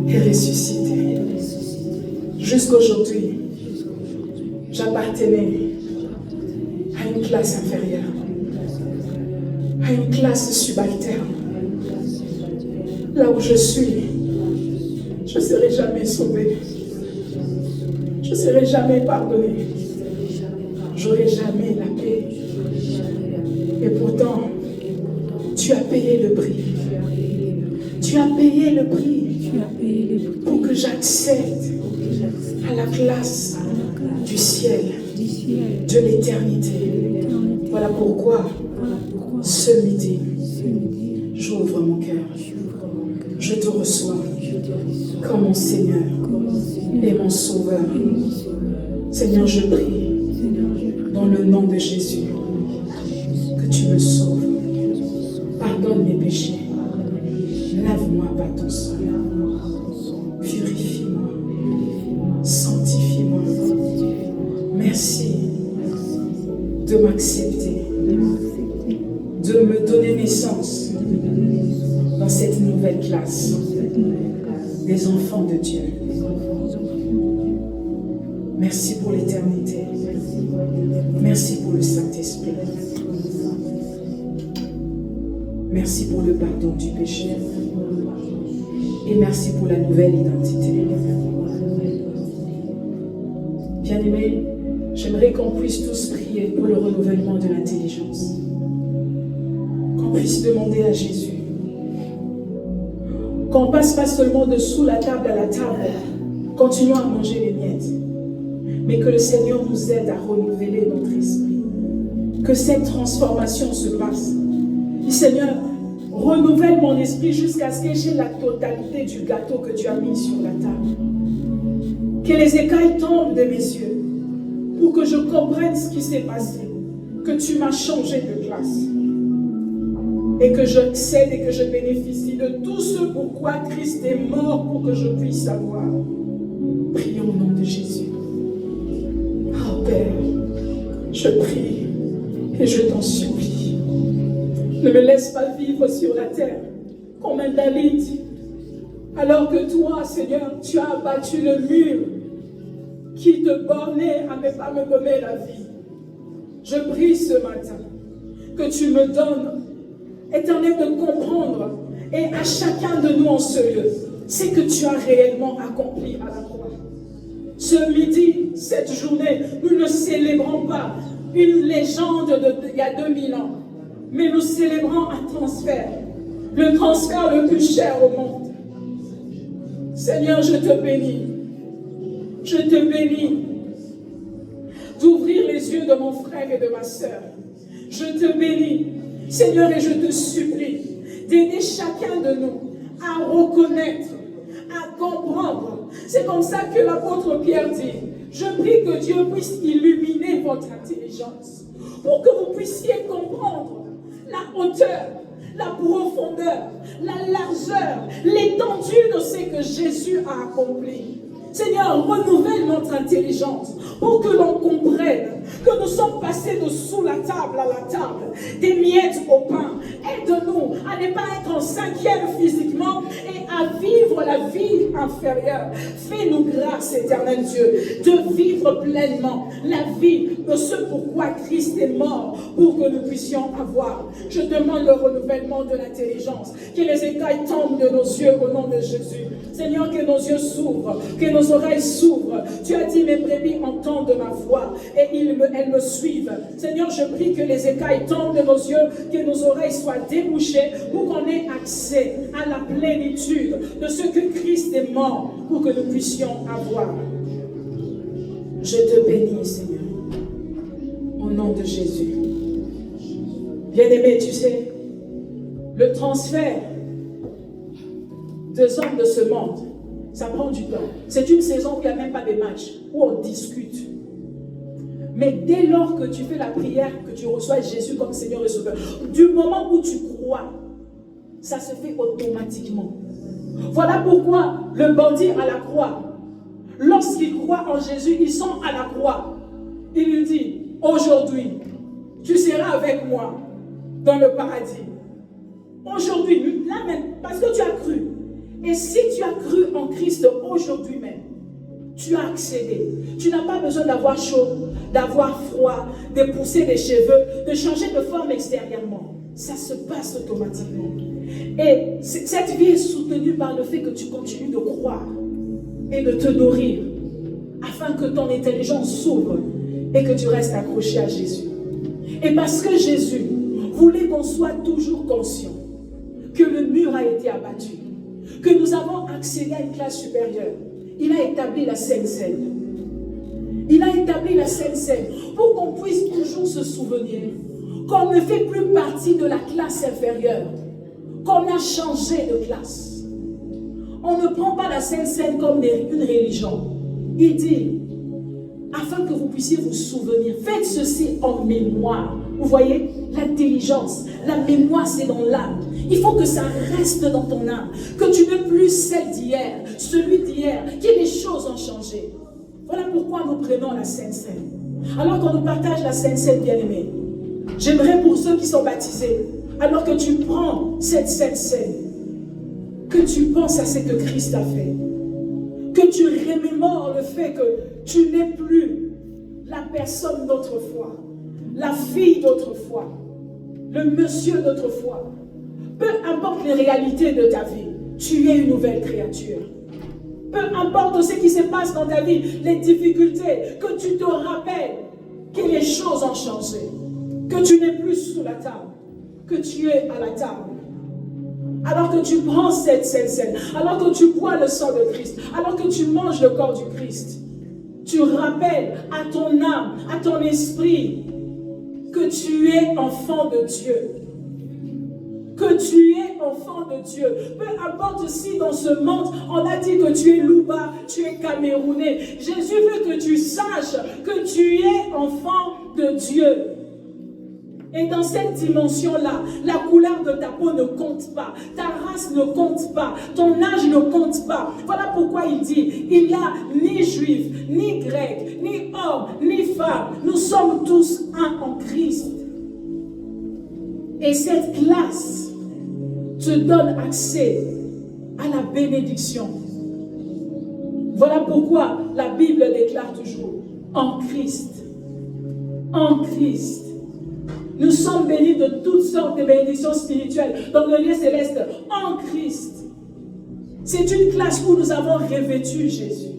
et ressuscité. Jusqu'aujourd'hui, j'appartenais à une classe inférieure, à une classe subalterne. Là où je suis, je ne serai jamais sauvé. Je ne serai jamais pardonné. J'aurai jamais la paix. Et pourtant, tu as payé le prix. Tu as payé le prix pour que j'accède à la classe du ciel, de l'éternité. Voilà pourquoi, ce midi, j'ouvre mon cœur. Je te reçois comme mon Seigneur et mon Sauveur. Seigneur, je prie dans le nom de Jésus que tu me sauves. Pardonne mes péchés. Lave-moi par ton sang. Purifie-moi. Sanctifie-moi. Merci de m'accepter, de me donner naissance dans cette nouvelle classe des enfants de Dieu. Merci pour l'éternité. Merci pour le Saint-Esprit. Merci pour le pardon du péché. Et merci pour la nouvelle identité. Bien-aimés, j'aimerais qu'on puisse tous prier pour le renouvellement de l'intelligence. Qu'on puisse demander à Jésus. Qu'on passe pas seulement de sous la table à la table, continuons à manger les miettes, mais que le Seigneur nous aide à renouveler notre esprit. Que cette transformation se passe. Dis Seigneur, renouvelle mon esprit jusqu'à ce que j'ai la totalité du gâteau que tu as mis sur la table. Que les écailles tombent de mes yeux pour que je comprenne ce qui s'est passé, que tu m'as changé de classe et que je cède et que je bénéficie de tout ce pourquoi Christ est mort pour que je puisse savoir. Prions au nom de Jésus. Oh Père, je prie et je t'en supplie. Ne me laisse pas vivre sur la terre comme un David, alors que toi, Seigneur, tu as abattu le mur qui te bornait à ne pas me donner la vie. Je prie ce matin que tu me donnes, Éternel, de comprendre, et à chacun de nous en ce lieu, c'est que tu as réellement accompli à la croix. Ce midi, cette journée, nous ne célébrons pas une légende d'il y a 2000 ans, mais nous célébrons un transfert, le transfert le plus cher au monde. Seigneur, je te bénis. Je te bénis d'ouvrir les yeux de mon frère et de ma sœur. Je te bénis, Seigneur, et je te supplie d'aider chacun de nous à reconnaître, à comprendre. C'est comme ça que l'apôtre Pierre dit, je prie que Dieu puisse illuminer votre intelligence pour que vous puissiez comprendre la hauteur, la profondeur, la largeur, l'étendue de ce que Jésus a accompli. Seigneur, renouvelle notre intelligence pour que l'on comprenne que nous sommes passés de sous la table à la table, des miettes au pain. Aide-nous à ne pas être en cinquième physiquement et à vivre la vie inférieure. Fais-nous grâce, éternel Dieu, de vivre pleinement la vie de ce pourquoi Christ est mort pour que nous puissions avoir. Je demande le renouvellement de l'intelligence, que les écailles tombent de nos yeux au nom de Jésus. Seigneur, que nos yeux s'ouvrent, que nos oreilles s'ouvrent. Tu as dit, mes brebis entendent ma voix et elles me suivent. Seigneur, je prie que les écailles tombent de nos yeux, que nos oreilles soient débouchées pour qu'on ait accès à la plénitude de ce que Christ est mort pour que nous puissions avoir. Je te bénis, Seigneur, au nom de Jésus. Bien-aimé, tu sais, le transfert des hommes de ce monde, ça prend du temps. C'est une saison où il n'y a même pas de matchs, où on discute. Mais dès lors que tu fais la prière, que tu reçois Jésus comme Seigneur et Sauveur, du moment où tu crois, ça se fait automatiquement. Voilà pourquoi le bandit à la croix, lorsqu'il croit en Jésus, il sent à la croix. Il lui dit, aujourd'hui, tu seras avec moi dans le paradis. Aujourd'hui, là même, parce que tu as cru. Et si tu as cru en Christ aujourd'hui même, tu as accédé. Tu n'as pas besoin d'avoir chaud, d'avoir froid, de pousser des cheveux, de changer de forme extérieurement. Ça se passe automatiquement. Et cette vie est soutenue par le fait que tu continues de croire et de te nourrir afin que ton intelligence s'ouvre et que tu restes accroché à Jésus. Et parce que Jésus voulait qu'on soit toujours conscient que le mur a été abattu, que nous avons accédé à une classe supérieure, il a établi la Sainte Seine. Il a établi la Sainte Seine pour qu'on puisse toujours se souvenir qu'on ne fait plus partie de la classe inférieure, qu'on a changé de classe. On ne prend pas la Sainte Seine comme une religion. Il dit, afin que vous puissiez vous souvenir, faites ceci en mémoire. Vous voyez, l'intelligence, la mémoire, c'est dans l'âme. Il faut que ça reste dans ton âme, que tu n'es plus celle d'hier, celui d'hier, que les choses ont changé. Voilà pourquoi nous prenons la Sainte Seine. Alors qu'on nous partage la Sainte Seine, bien-aimée, j'aimerais pour ceux qui sont baptisés, alors que tu prends cette Sainte Seine, que tu penses à ce que Christ a fait, que tu remémores le fait que tu n'es plus la personne d'autrefois, la fille d'autrefois, le monsieur d'autrefois. Peu importe les réalités de ta vie, tu es une nouvelle créature. Peu importe ce qui se passe dans ta vie, les difficultés, que tu te rappelles que les choses ont changé, que tu n'es plus sous la table, que tu es à la table. Alors que tu prends cette scène, alors que tu bois le sang de Christ, alors que tu manges le corps du Christ, tu rappelles à ton âme, à ton esprit, que tu es enfant de Dieu. Que tu es enfant de Dieu. Peu importe si dans ce monde, on a dit que tu es Louba, tu es Camerounais. Jésus veut que tu saches que tu es enfant de Dieu. Et dans cette dimension-là, la couleur de ta peau ne compte pas, ta race ne compte pas, ton âge ne compte pas. Voilà pourquoi il dit, il n'y a ni juif, ni grec, ni homme, ni femme. Nous sommes tous un en Christ. Et cette classe te donne accès à la bénédiction. Voilà pourquoi la Bible déclare toujours, en Christ, en Christ. Nous sommes bénis de toutes sortes de bénédictions spirituelles dans le lieu céleste en Christ. C'est une classe où nous avons revêtu Jésus.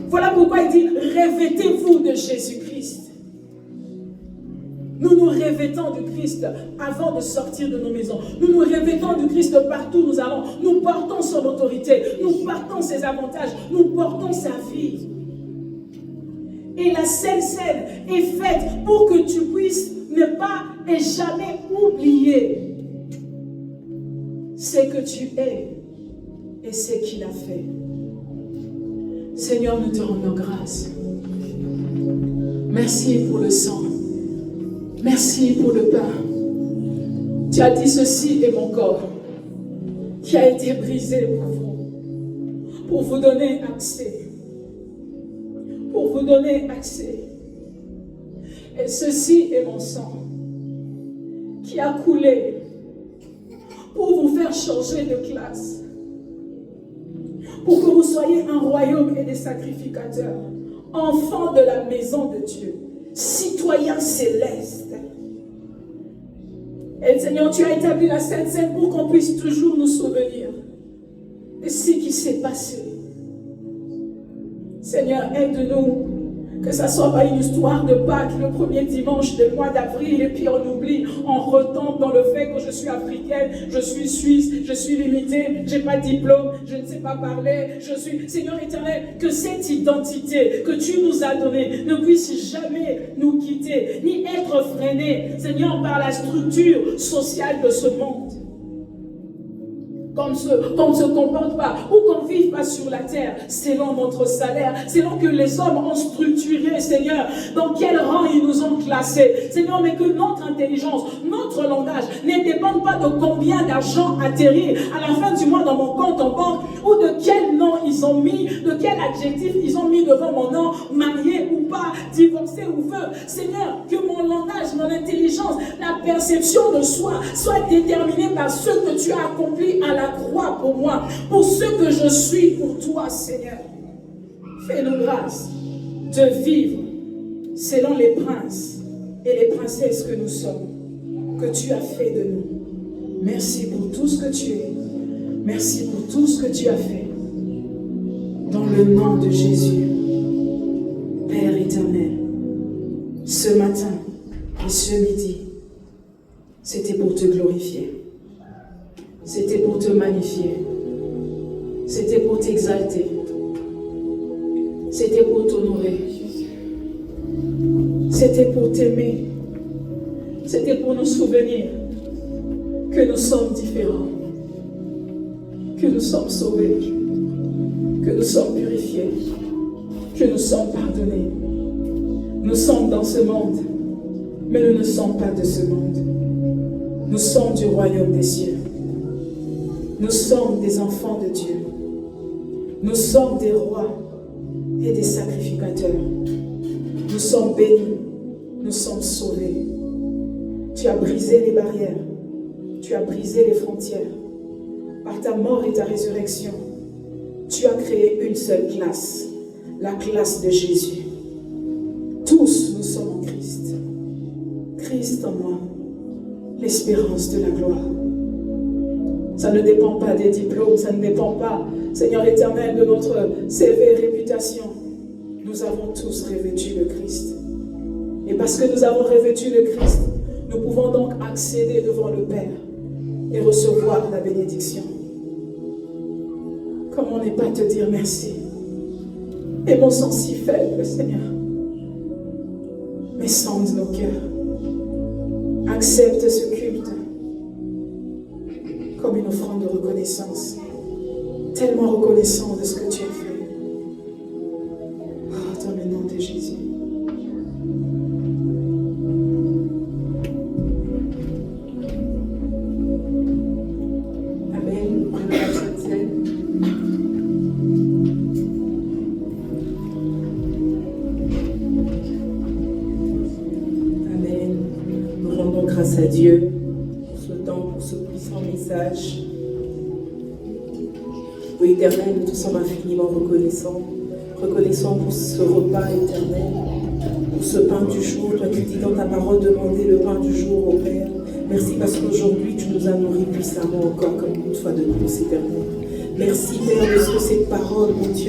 Voilà pourquoi il dit, revêtez-vous de Jésus-Christ. Nous nous revêtons du Christ avant de sortir de nos maisons. Nous nous revêtons du Christ partout où nous allons. Nous portons son autorité. Nous portons ses avantages. Nous portons sa vie. Et la Sainte Seine est faite pour que tu puisses ne pas et jamais oublier ce que tu es et ce qu'il a fait. Seigneur, nous te rendons grâce. Merci pour le sang. Merci pour le pain. Tu as dit, ceci est mon corps qui a été brisé pour vous donner accès. Pour vous donner accès. Et ceci est mon sang qui a coulé pour vous faire changer de classe. Pour que vous soyez un royaume et des sacrificateurs, enfants de la maison de Dieu, citoyens célestes. Et Seigneur, tu as établi la Sainte Seine pour qu'on puisse toujours nous souvenir de ce qui s'est passé. Seigneur, aide-nous, que ça ne soit pas une histoire de Pâques le premier dimanche du mois d'avril et puis on oublie, on retombe dans le fait que je suis africaine, je suis suisse, je suis limitée, je n'ai pas de diplôme, je ne sais pas parler, je suis... Seigneur éternel, que cette identité que tu nous as donnée ne puisse jamais nous quitter, ni être freinée, Seigneur, par la structure sociale de ce monde. Qu'on ne se comporte pas ou qu'on ne vive pas sur la terre selon notre salaire, selon que les hommes ont structuré, Seigneur, dans quel rang ils nous ont classés, Seigneur, mais que notre intelligence, notre langage ne dépendent pas de combien d'argent atterrit à la fin du mois dans mon compte en banque ou de quel nom ils ont mis, de quel adjectif ils ont mis devant mon nom, marié ou pas, divorcé ou veuve. Seigneur, que mon langage, mon intelligence, la perception de soi soit déterminée par ce que tu as accompli à la croix pour moi, pour ce que je suis pour toi, Seigneur. Fais-nous grâce de vivre selon les princes et les princesses que nous sommes, que tu as fait de nous. Merci pour tout ce que tu es. Merci pour tout ce que tu as fait. Dans le nom de Jésus, Père éternel, ce matin et ce midi, c'était pour te glorifier. C'était pour te magnifier. C'était pour t'exalter. C'était pour t'honorer. C'était pour t'aimer. C'était pour nous souvenir que nous sommes différents. Que nous sommes sauvés. Que nous sommes purifiés. Que nous sommes pardonnés. Nous sommes dans ce monde, mais nous ne sommes pas de ce monde. Nous sommes du royaume des cieux. Nous sommes des enfants de Dieu. Nous sommes des rois et des sacrificateurs. Nous sommes bénis. Nous sommes sauvés. Tu as brisé les barrières. Tu as brisé les frontières. Par ta mort et ta résurrection, tu as créé une seule classe, la classe de Jésus. Tous nous sommes en Christ. Christ en moi, l'espérance de la gloire. Ça ne dépend pas des diplômes, ça ne dépend pas, Seigneur éternel, de notre CV, réputation. Nous avons tous revêtu le Christ. Et parce que nous avons revêtu le Christ, nous pouvons donc accéder devant le Père et recevoir la bénédiction. Comment ne pas te dire merci? Et mon sang si faible, Seigneur. Mais sonde nos cœurs. Accepte ce culte comme une offrande de reconnaissance. Tellement reconnaissant de ce que tu as fait. Oh, dans le nom de Jésus. Amen. Prenons la Sainte Seine. Amen. Nous rendons grâce à Dieu pour ce temps, pour ce puissant message. Ô Éternel, nous te sommes infiniment reconnaissants. Reconnaissants pour ce repas éternel, pour ce pain du jour. Toi qui dis dans ta parole, demander le pain du jour au Père. Merci parce qu'aujourd'hui, tu nous as nourris puissamment encore comme une fois de plus, Éternel. Merci Père, parce que cette parole, mon Dieu,